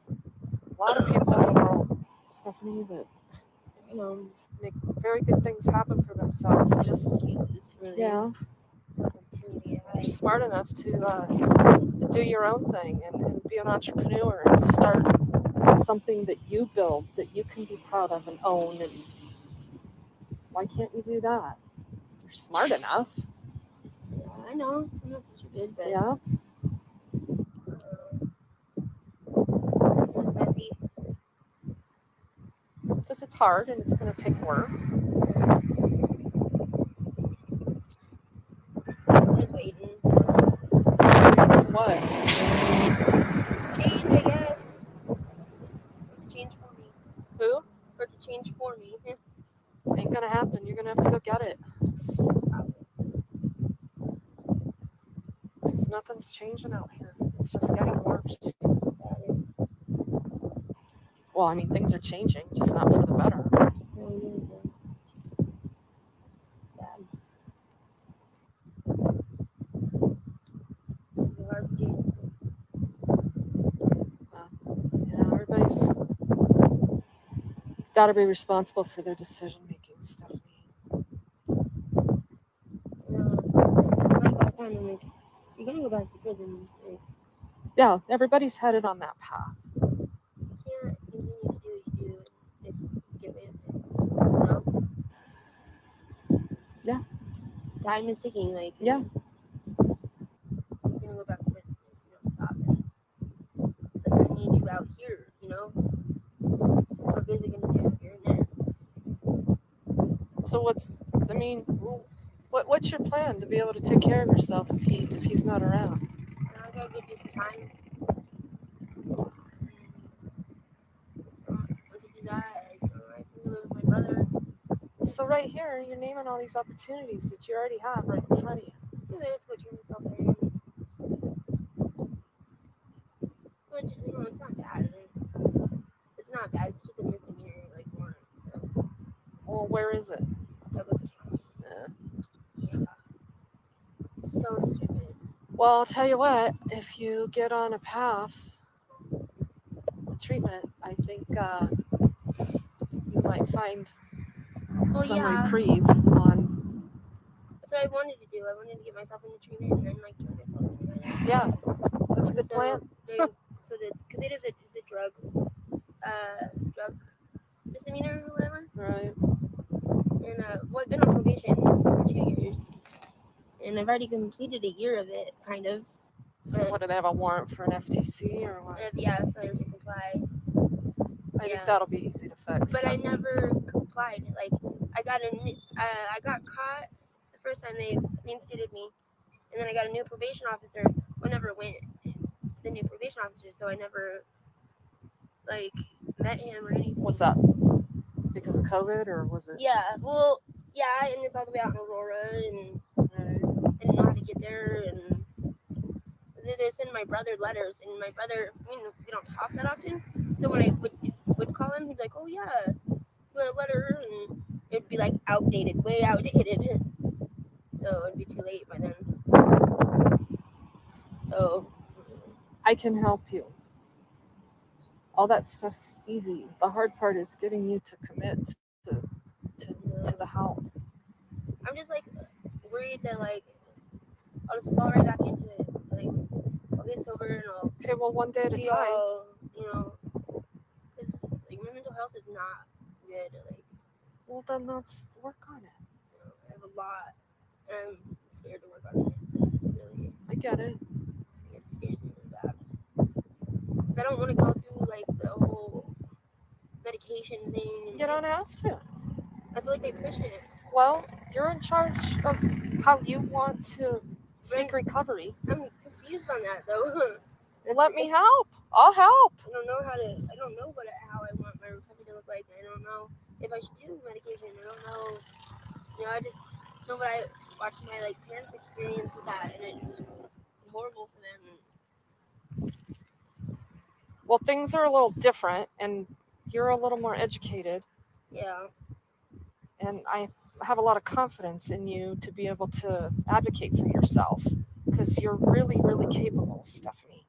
A lot of people in the world, Stephanie, that you know, make very good things happen for themselves. Just, excuses, really. yeah, Something to me. you're smart enough to do your own thing and be an entrepreneur and start something that you build that you can be proud of and own. And why can't you do that? You're smart enough. Yeah, I know. I'm not stupid, but Yeah. it's messy. Because it's hard and it's going to take work. I'm just waiting. It's what? Change, I guess. Change for me. Who? Or to change for me. Ain't going to happen. You're going to have to go get it. Because nothing's changing out here. It's just getting worse. That is. Well, I mean, things are changing, just not for the better. No, really good. Bad. It's hard to change. Everybody's got to be responsible for their decision making, Stephanie. Like all the time, I'm like, you're gonna go back to prison. Like, Yeah, everybody's headed on that path. you can't continue to do what you do if you get away with it. You know? Yeah. Time is ticking. Like, Yeah. you're gonna go back to prison if you don't stop it. Like, I need you out here. You know? What good is it gonna do here and there? So what's your plan to be able to take care of yourself if he's not around? I gotta go do some time. Once I do that, I can live with my brother. So right here, you're naming all these opportunities that you already have right in front of you. Yeah, that's what you're myself in. Which, you know, it's not bad. It's not bad. It's just a misdemeanor, like one. So. Well, where is it? Douglas County. Yeah. So stupid. Well, I'll tell you what. If you get on a path with treatment, I think you might find some reprieve on. That's what I wanted to do. I wanted to get myself into treatment and then like turn myself into that. Yeah, that's a good plan. Because it's a drug misdemeanor or whatever. Right. And I've been on probation for 2 years, and I've already completed a year of it, kind of. So what, do they have a warrant for an FTC or what? Yeah, failure to comply. I think that'll be easy to fix. But I never complied. Like I got caught. The first time they reinstated me, and then I got a new probation officer. I never went to the new probation officer, so I never like met him or anything. Was that because of COVID, or was it? Yeah, well, yeah, and it's all the way out in Aurora, and Right. I didn't know how to get there, and they're sending my brother letters, and my brother, we don't talk that often, so when I would call him, he'd be like, oh yeah, you want a letter, and it'd be like outdated, way outdated, so it'd be too late by then. So I can help you. All that stuff's easy. The hard part is getting you to commit to the help. I'm just like worried that like I'll just fall right back into it. Like I'll get sober and I'll Okay, well, one day at a be time. all, because like my mental health is not good. Like, Well, then let's work on it. I have a lot, and I'm scared to work on it. Really, I get it. it scares me really bad. 'Cause I don't want to go through like the whole medication thing. And You don't have to. I feel like they push it. Well, you're in charge of how you want to seek recovery. I'm confused on that though. Let me help. I'll help. I don't know how I want my recovery to look like. I don't know if I should do medication. I don't know. I just know what I watched my like parents experience with that, and it was horrible for them. Well, things are a little different, and you're a little more educated. Yeah. And I have a lot of confidence in you to be able to advocate for yourself, because you're really, really capable, Stephanie.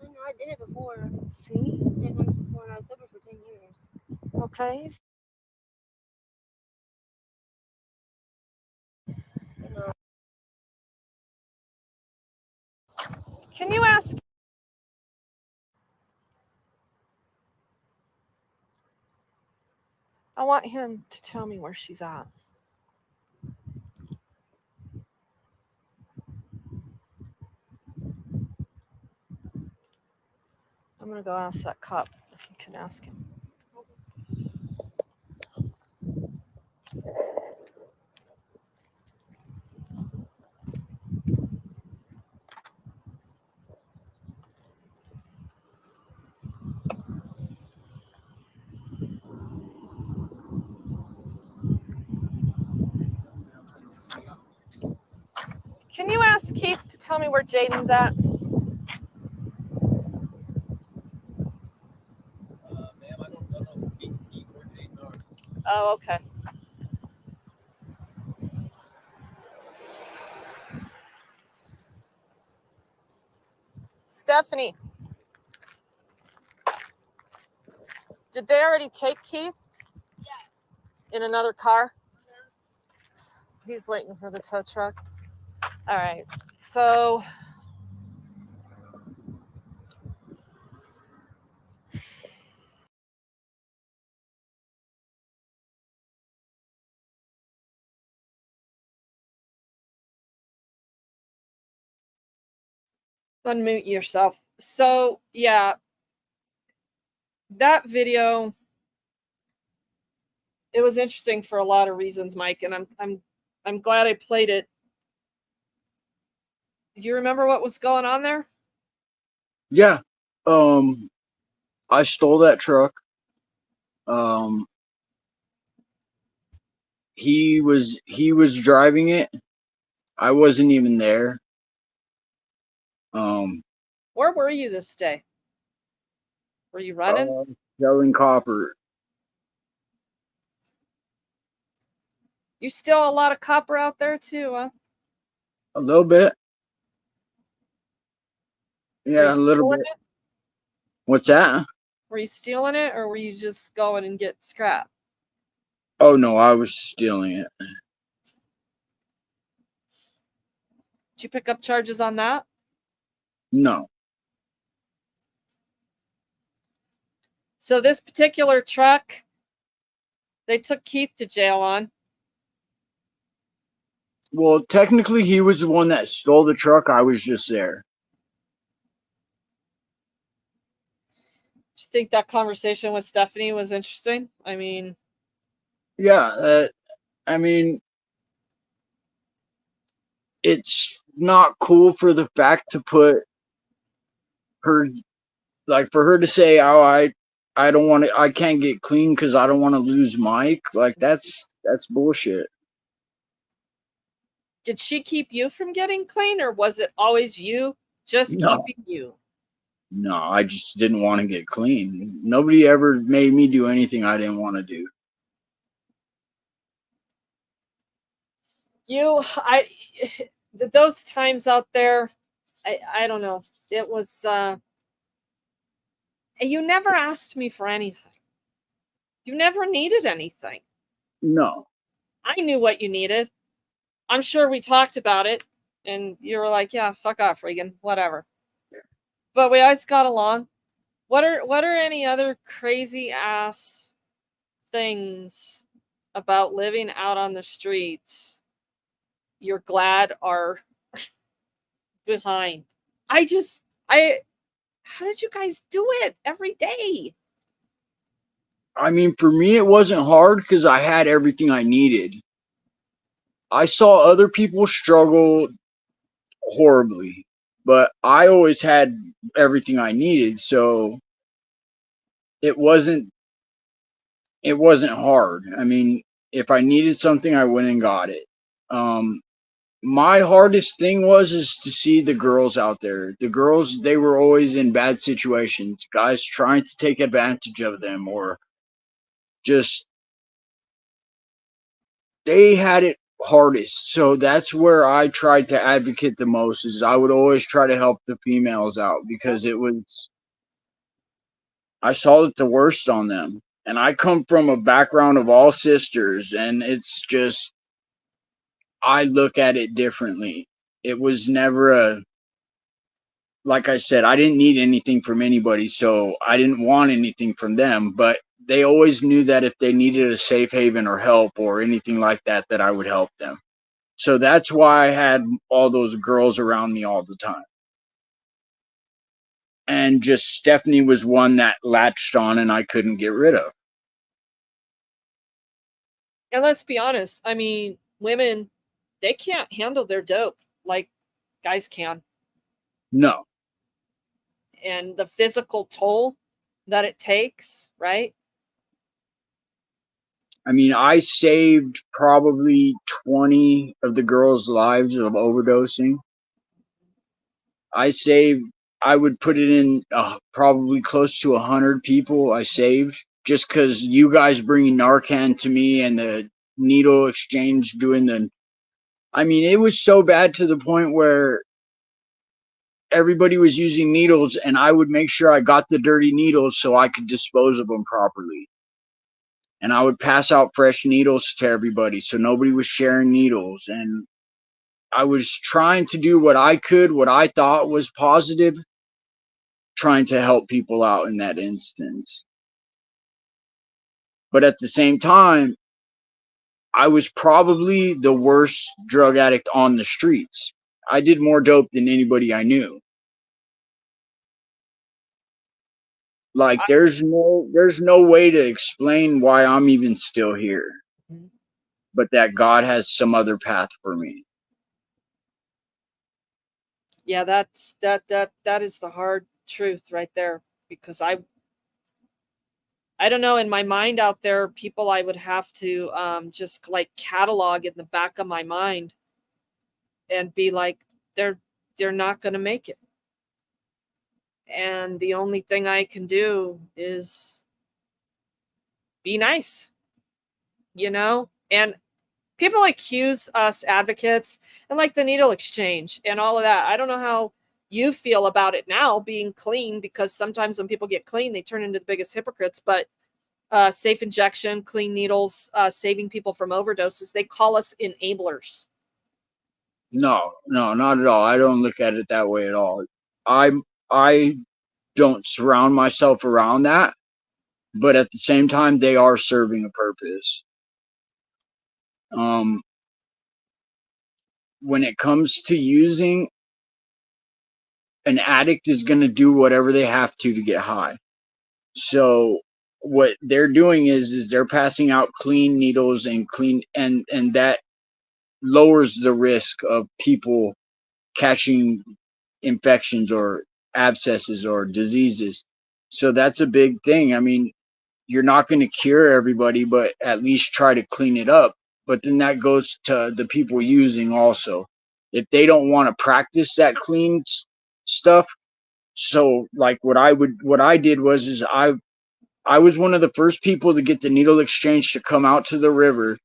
I know, I did it before. See? I did it once before, and I was sober for 10 years. Okay. I know. Can you ask? I want him to tell me where she's at. I'm going to go ask that cop if you can ask him. Can you ask Keith to tell me where Jaden's at? Ma'am, I don't know Keith or Jaden are. Oh, okay. Stephanie, did they already take Keith? Yeah. In another car? Mm-hmm. He's waiting for the tow truck. All right. So unmute yourself. So yeah, that video, it was interesting for a lot of reasons, Mike, and I'm glad I played it. Do you remember what was going on there? Yeah. I stole that truck. He was driving it. I wasn't even there. Where were you this day? Were you running? Selling copper. You steal a lot of copper out there too, huh? A little bit. Yeah, a little bit. It? What's that? Were you stealing it, or were you just going and get scrap? Oh no, I was stealing it. Did you pick up charges on that? No. So this particular truck, they took Keith to jail on. Well, technically, he was the one that stole the truck. I was just there. Do you think that conversation with Stephanie was interesting? I mean, yeah. I mean, it's not cool for the fact to put her, like, for her to say, "Oh, I don't want to, I can't get clean because I don't want to lose Mike." Like, that's bullshit. Did she keep you from getting clean, or was it always you just No, keeping you? no, I just didn't want to get clean. Nobody ever made me do anything I didn't want to do. Those times out there, I don't know. It was, you never asked me for anything. You never needed anything. No, I knew what you needed. I'm sure we talked about it, and you were like, "Yeah, fuck off, Regan, whatever." But we always got along. What are any other crazy ass things about living out on the streets you're glad are behind? I how did you guys do it every day? I mean, for me, it wasn't hard because I had everything I needed. I saw other people struggle horribly, but I always had everything I needed, so it wasn't it wasn't hard. I mean, if I needed something, I went and got it. Um, my hardest thing is to see the girls out there. The girls, they were always in bad situations, guys trying to take advantage of them, or just they had it hardest. So that's where I tried to advocate the most, is I would always try to help the females out because it was, I saw it the worst on them. And I come from a background of all sisters, and it's just, I look at it differently. It was never a, like I said, I didn't need anything from anybody, so I didn't want anything from them, but they always knew that if they needed a safe haven or help or anything like that, that I would help them. So that's why I had all those girls around me all the time. And just Stephanie was one that latched on and I couldn't get rid of. And let's be honest, I mean, women, they can't handle their dope like guys can. No. And the physical toll that it takes, right? I mean, I saved probably 20 of the girls' lives of overdosing. I saved, I would put it in probably close to 100 people I saved, just because you guys bringing Narcan to me and the needle exchange doing the, I mean, it was so bad to the point where everybody was using needles and I would make sure I got the dirty needles so I could dispose of them properly. And I would pass out fresh needles to everybody so nobody was sharing needles. And I was trying to do what I could, what I thought was positive, trying to help people out in that instance. But at the same time, I was probably the worst drug addict on the streets. I did more dope than anybody I knew. Like, there's no way to explain why I'm even still here, but that God has some other path for me. Yeah, that is the hard truth right there, because I don't know, in my mind out there, people I would have to just like catalog in the back of my mind and be like, they're not going to make it. And the only thing I can do is be nice, you know? And people accuse us advocates and like the needle exchange and all of that. I don't know how you feel about it now being clean, because sometimes when people get clean, they turn into the biggest hypocrites. But safe injection, clean needles, saving people from overdoses, they call us enablers. No, not at all. I don't look at it that way at all. I don't surround myself around that, but at the same time, they are serving a purpose. When it comes to using, an addict is going to do whatever they have to get high. So what they're doing is they're passing out clean needles and clean, and that lowers the risk of people catching infections or abscesses or diseases. So that's a big thing. I mean, you're not going to cure everybody, but at least try to clean it up. But then that goes to the people using also. If they don't want to practice that clean stuff, so like what I did was is I was one of the first people to get the needle exchange to come out to the river,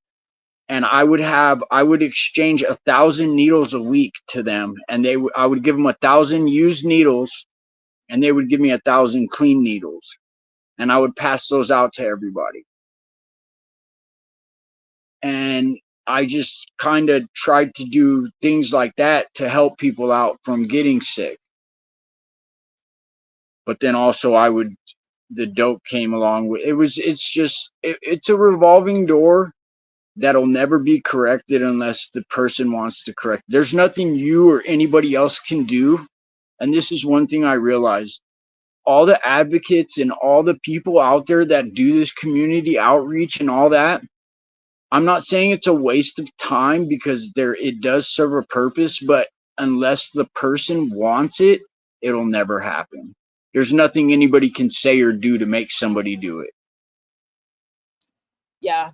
and I would exchange 1,000 needles a week to them, and I would give them 1,000 used needles, and they would give me 1,000 clean needles, and I would pass those out to everybody. And I just kind of tried to do things like that to help people out from getting sick. But then also the dope came along with it's a revolving door that'll never be corrected unless the person wants to correct. There's nothing you or anybody else can do. And this is one thing I realized. All the advocates and all the people out there that do this community outreach and all that, I'm not saying it's a waste of time, because it does serve a purpose, but unless the person wants it, it'll never happen. There's nothing anybody can say or do to make somebody do it. Yeah,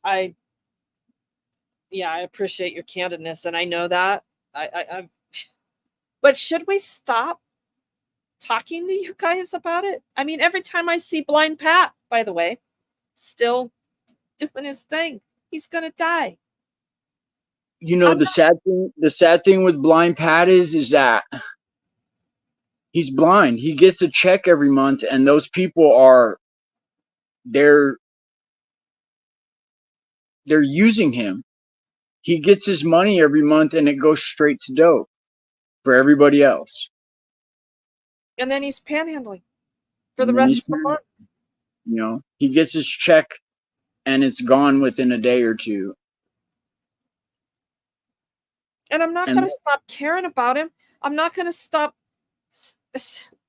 I appreciate your candidness, and I know that. But should we stop talking to you guys about it? I mean, every time I see Blind Pat, by the way, still doing his thing, he's gonna die. You know, the sad thing with Blind Pat is that he's blind. He gets a check every month, and those people they're using him. He gets his money every month, and it goes straight to dope for everybody else. And then he's panhandling for the rest of the month. You know, he gets his check, and it's gone within a day or two. And I'm not going to stop caring about him. I'm not going to stop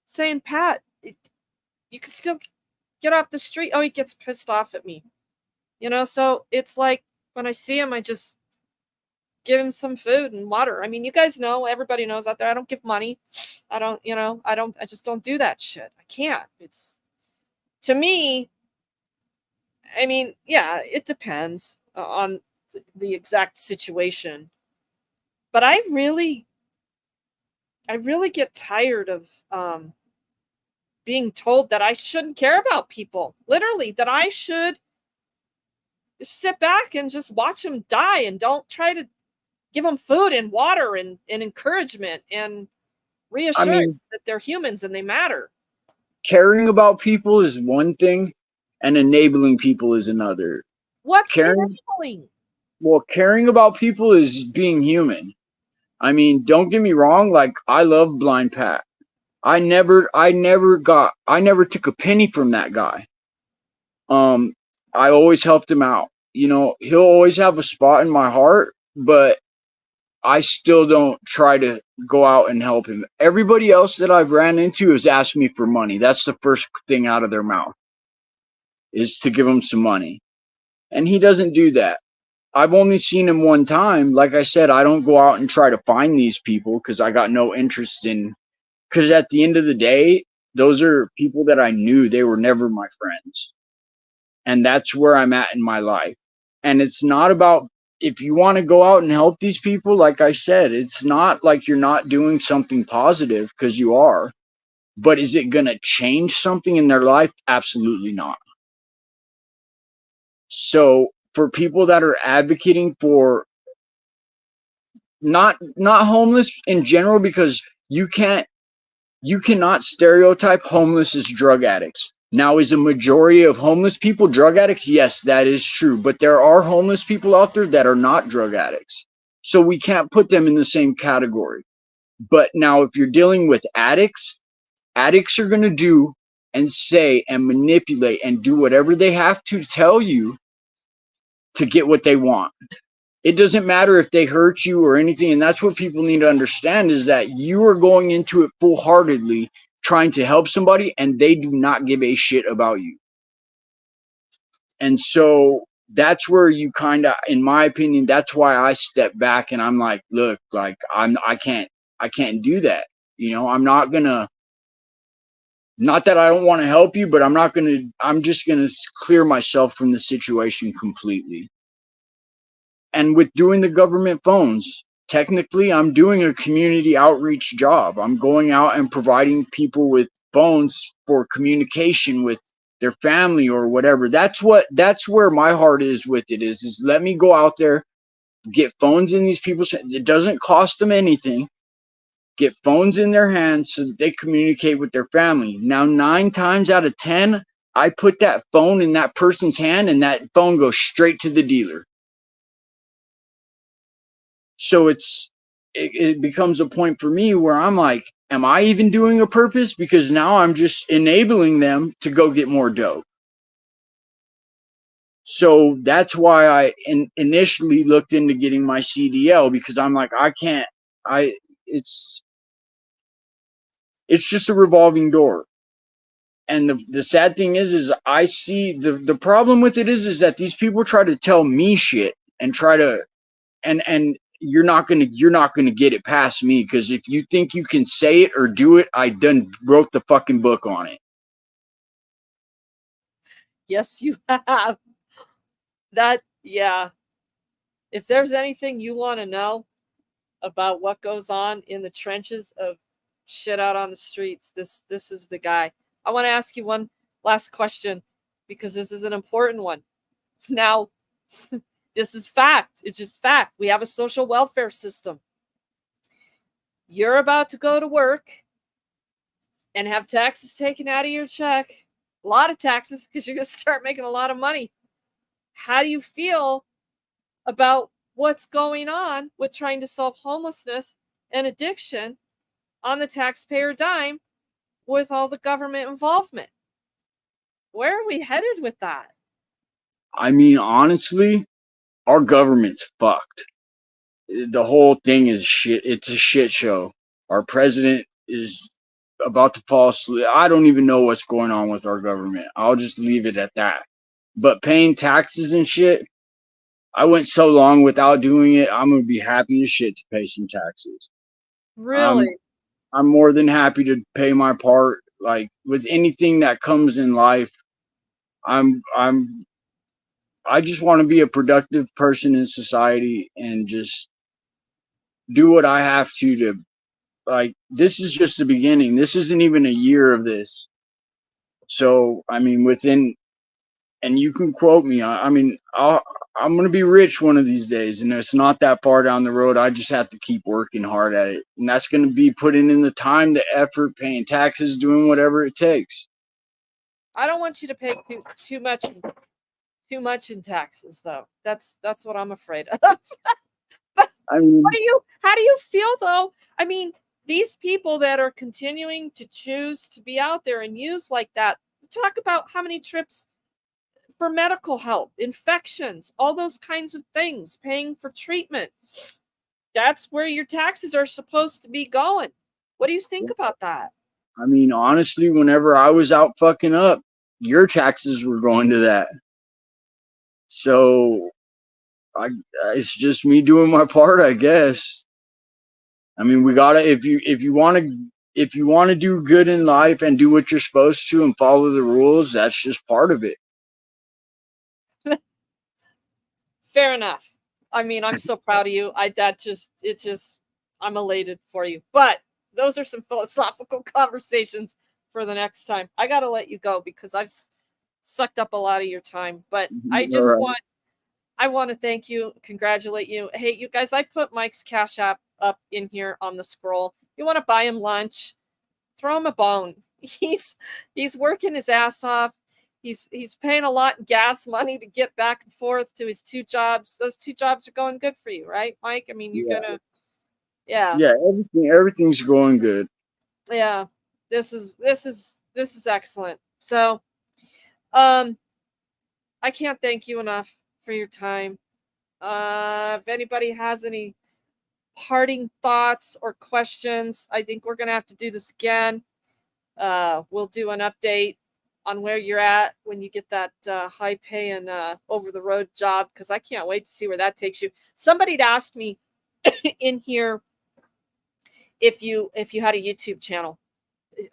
saying, Pat, you can still get off the street. Oh, he gets pissed off at me. You know, so it's like when I see him, I just give him some food and water. I mean, you guys know, everybody knows out there, I don't give money. I just don't do that shit. I can't. It's, to me, I mean, yeah, it depends on the exact situation. But I really get tired of being told that I shouldn't care about people. Literally, that I should sit back and just watch them die and don't try to give them food and water and encouragement and reassurance that they're humans and they matter. Caring about people is one thing, and enabling people is another. What's enabling? Well, caring about people is being human. I mean, don't get me wrong, like, I love Blind Pat. I never took a penny from that guy. I always helped him out. You know, he'll always have a spot in my heart, but I still don't try to go out and help him. Everybody else that I've ran into has asked me for money. That's the first thing out of their mouth, is to give him some money. And he doesn't do that. I've only seen him one time. Like I said, I don't go out and try to find these people because I got no interest in, because at the end of the day, those are people that I knew. They were never my friends. And that's where I'm at in my life. And it's not about, if you want to go out and help these people, like I said, it's not like you're not doing something positive, because you are. But is it going to change something in their life? Absolutely not. So for people that are advocating for not homeless in general, because you cannot stereotype homeless as drug addicts. Now, is a majority of homeless people drug addicts? Yes, that is true. But there are homeless people out there that are not drug addicts. So we can't put them in the same category. But now, if you're dealing with addicts are going to do and say and manipulate and do whatever they have to tell you to get what they want. It doesn't matter if they hurt you or anything. And that's what people need to understand, is that you are going into it full-heartedly trying to help somebody, and they do not give a shit about you. And so that's where you kind of, in my opinion, that's why I step back and I'm like, look, like I can't do that. You know, I'm not gonna, not that I don't want to help you, but I'm just gonna clear myself from the situation completely. And with doing the government phones, technically I'm doing a community outreach job. I'm going out and providing people with phones for communication with their family or whatever. That's where my heart is with it, is let me go out there, get phones in these people's hands. It doesn't cost them anything. Get phones in their hands so that they communicate with their family. Now 9 times out of 10, I put that phone in that person's hand and that phone goes straight to the dealer. So it becomes a point for me where I'm like, am I even doing a purpose? Because now I'm just enabling them to go get more dope. So that's why I initially looked into getting my CDL, because I'm like, I can't, I, it's just a revolving door. And the sad thing is I see the problem with it is that these people try to tell me shit and try to, and you're not gonna get it past me, because if you think you can say it or do it, I done wrote the fucking book on it. Yes, you have. That, yeah. If there's anything you want to know about what goes on in the trenches of shit out on the streets, this is the guy. I want to ask you one last question, because this is an important one. Now, this is fact. It's just fact. We have a social welfare system. You're about to go to work and have taxes taken out of your check. A lot of taxes, because you're going to start making a lot of money. How do you feel about what's going on with trying to solve homelessness and addiction on the taxpayer dime with all the government involvement? Where are we headed with that? I mean, honestly, our government's fucked. The whole thing is shit. It's a shit show. Our president is about to fall asleep. I don't even know what's going on with our government. I'll just leave it at that. But paying taxes and shit, I went so long without doing it. I'm gonna be happy as shit to pay some taxes. I'm Really? I'm more than happy to pay my part. Like with anything that comes in life, I'm I just want to be a productive person in society and just do what I have to, like, this is just the beginning. This isn't even a year of this. So I mean, within, and you can quote me. I mean, I'm gonna be rich one of these days, and it's not that far down the road. I just have to keep working hard at it, and that's gonna be putting in the time, the effort, paying taxes, doing whatever it takes. I don't want you to pay too much in taxes, though. That's what I'm afraid of. But I mean, how do you feel, though? I mean, these people that are continuing to choose to be out there and use like that, talk about how many trips for medical help, infections, all those kinds of things, paying for treatment. That's where your taxes are supposed to be going. What do you think about that? I mean, honestly, whenever I was out fucking up, your taxes were going to that. So I, it's just me doing my part, I guess. I mean, we gotta, if you want to do good in life and do what you're supposed to and follow the rules, that's just part of it. Fair enough. I mean, I'm so proud of you. I'm elated for you. But those are some philosophical conversations for the next time. I got to let you go because I've sucked up a lot of your time. But All right. I want to thank you, congratulate you. Hey, you guys, I put Mike's Cash App up in here on the scroll. You want to buy him lunch? Throw him a bone. He's working his ass off. He's paying a lot in gas money to get back and forth to his 2 jobs. Those 2 jobs are going good for you, right, Mike? I mean, you're Yeah. gonna, yeah, Yeah, everything's going good. yeah. This is excellent. So, um, I can't thank you enough for your time. If anybody has any parting thoughts or questions, I think we're gonna have to do this again. We'll do an update on where you're at when you get that high paying over the road job, because I can't wait to see where that takes you. Somebody'd asked me in here if you had a YouTube channel.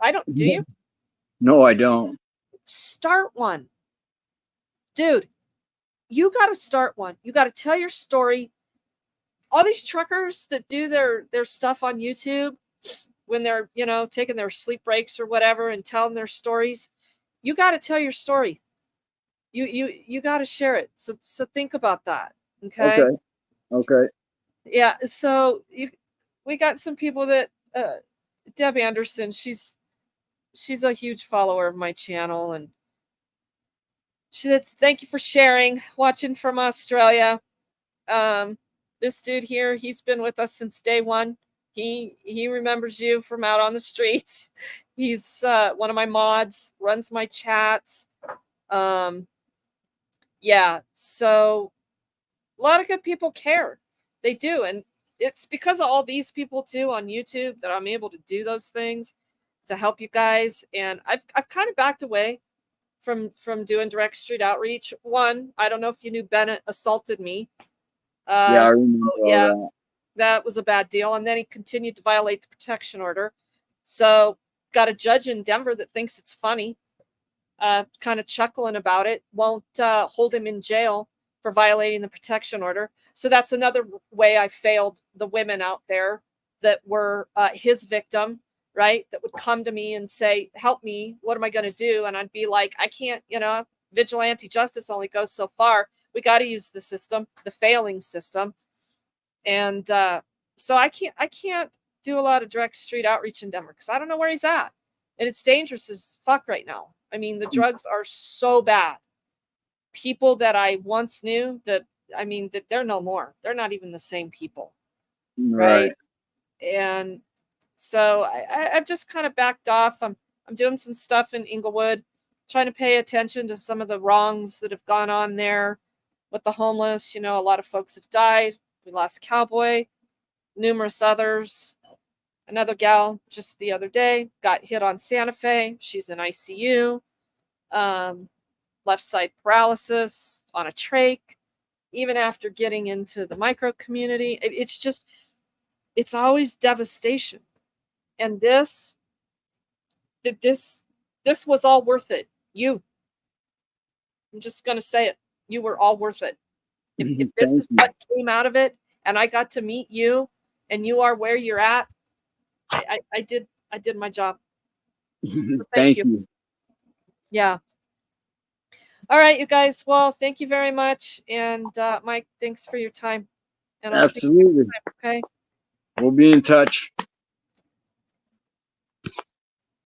I don't. Do you? No, I don't. Start one, dude. You got to start one. You got to tell your story. All these truckers that do their stuff on YouTube when they're, you know, taking their sleep breaks or whatever and telling their stories, you got to tell your story. You got to share it. So think about that. Okay. Okay. Yeah. So we got some people that Deb Anderson. She's a huge follower of my channel, and she said, "Thank you for sharing. Watching from Australia." This dude here, he's been with us since day one. He remembers you from out on the streets. He's one of my mods, runs my chats. Yeah, so a lot of good people care. They do, and it's because of all these people too on YouTube that I'm able to do those things to help you guys. And I've kind of backed away from doing direct street outreach. One, I don't know if you knew, Bennett assaulted me. Yeah, I remember yeah, all that was a bad deal. And then he continued to violate the protection order. So got a judge in Denver that thinks it's funny, kind of chuckling about it, won't hold him in jail for violating the protection order. So that's another way I failed the women out there that were his victim, right? That would come to me and say, help me, what am I going to do? And I'd be like, I can't, you know, vigilante justice only goes so far. We got to use the system, the failing system. And so I can't do a lot of direct street outreach in Denver because I don't know where he's at. And it's dangerous as fuck right now. I mean, the drugs are so bad. People that I once knew that they're no more. They're not even the same people. Right. And so I've just kind of backed off. I'm doing some stuff in Inglewood, trying to pay attention to some of the wrongs that have gone on there with the homeless. You know, a lot of folks have died. We lost Cowboy, numerous others. Another gal just the other day got hit on Santa Fe. She's in ICU. Left side paralysis on a trach. Even after getting into the micro community, it's always devastation. And this was all worth it. I'm just going to say it. You were all worth it. If this is what came out of it and I got to meet you and you are where you're at, I did my job. So thank you. Yeah. All right, you guys. Well, thank you very much. And Mike, thanks for your time. And I'll see you next time, okay? We'll be in touch.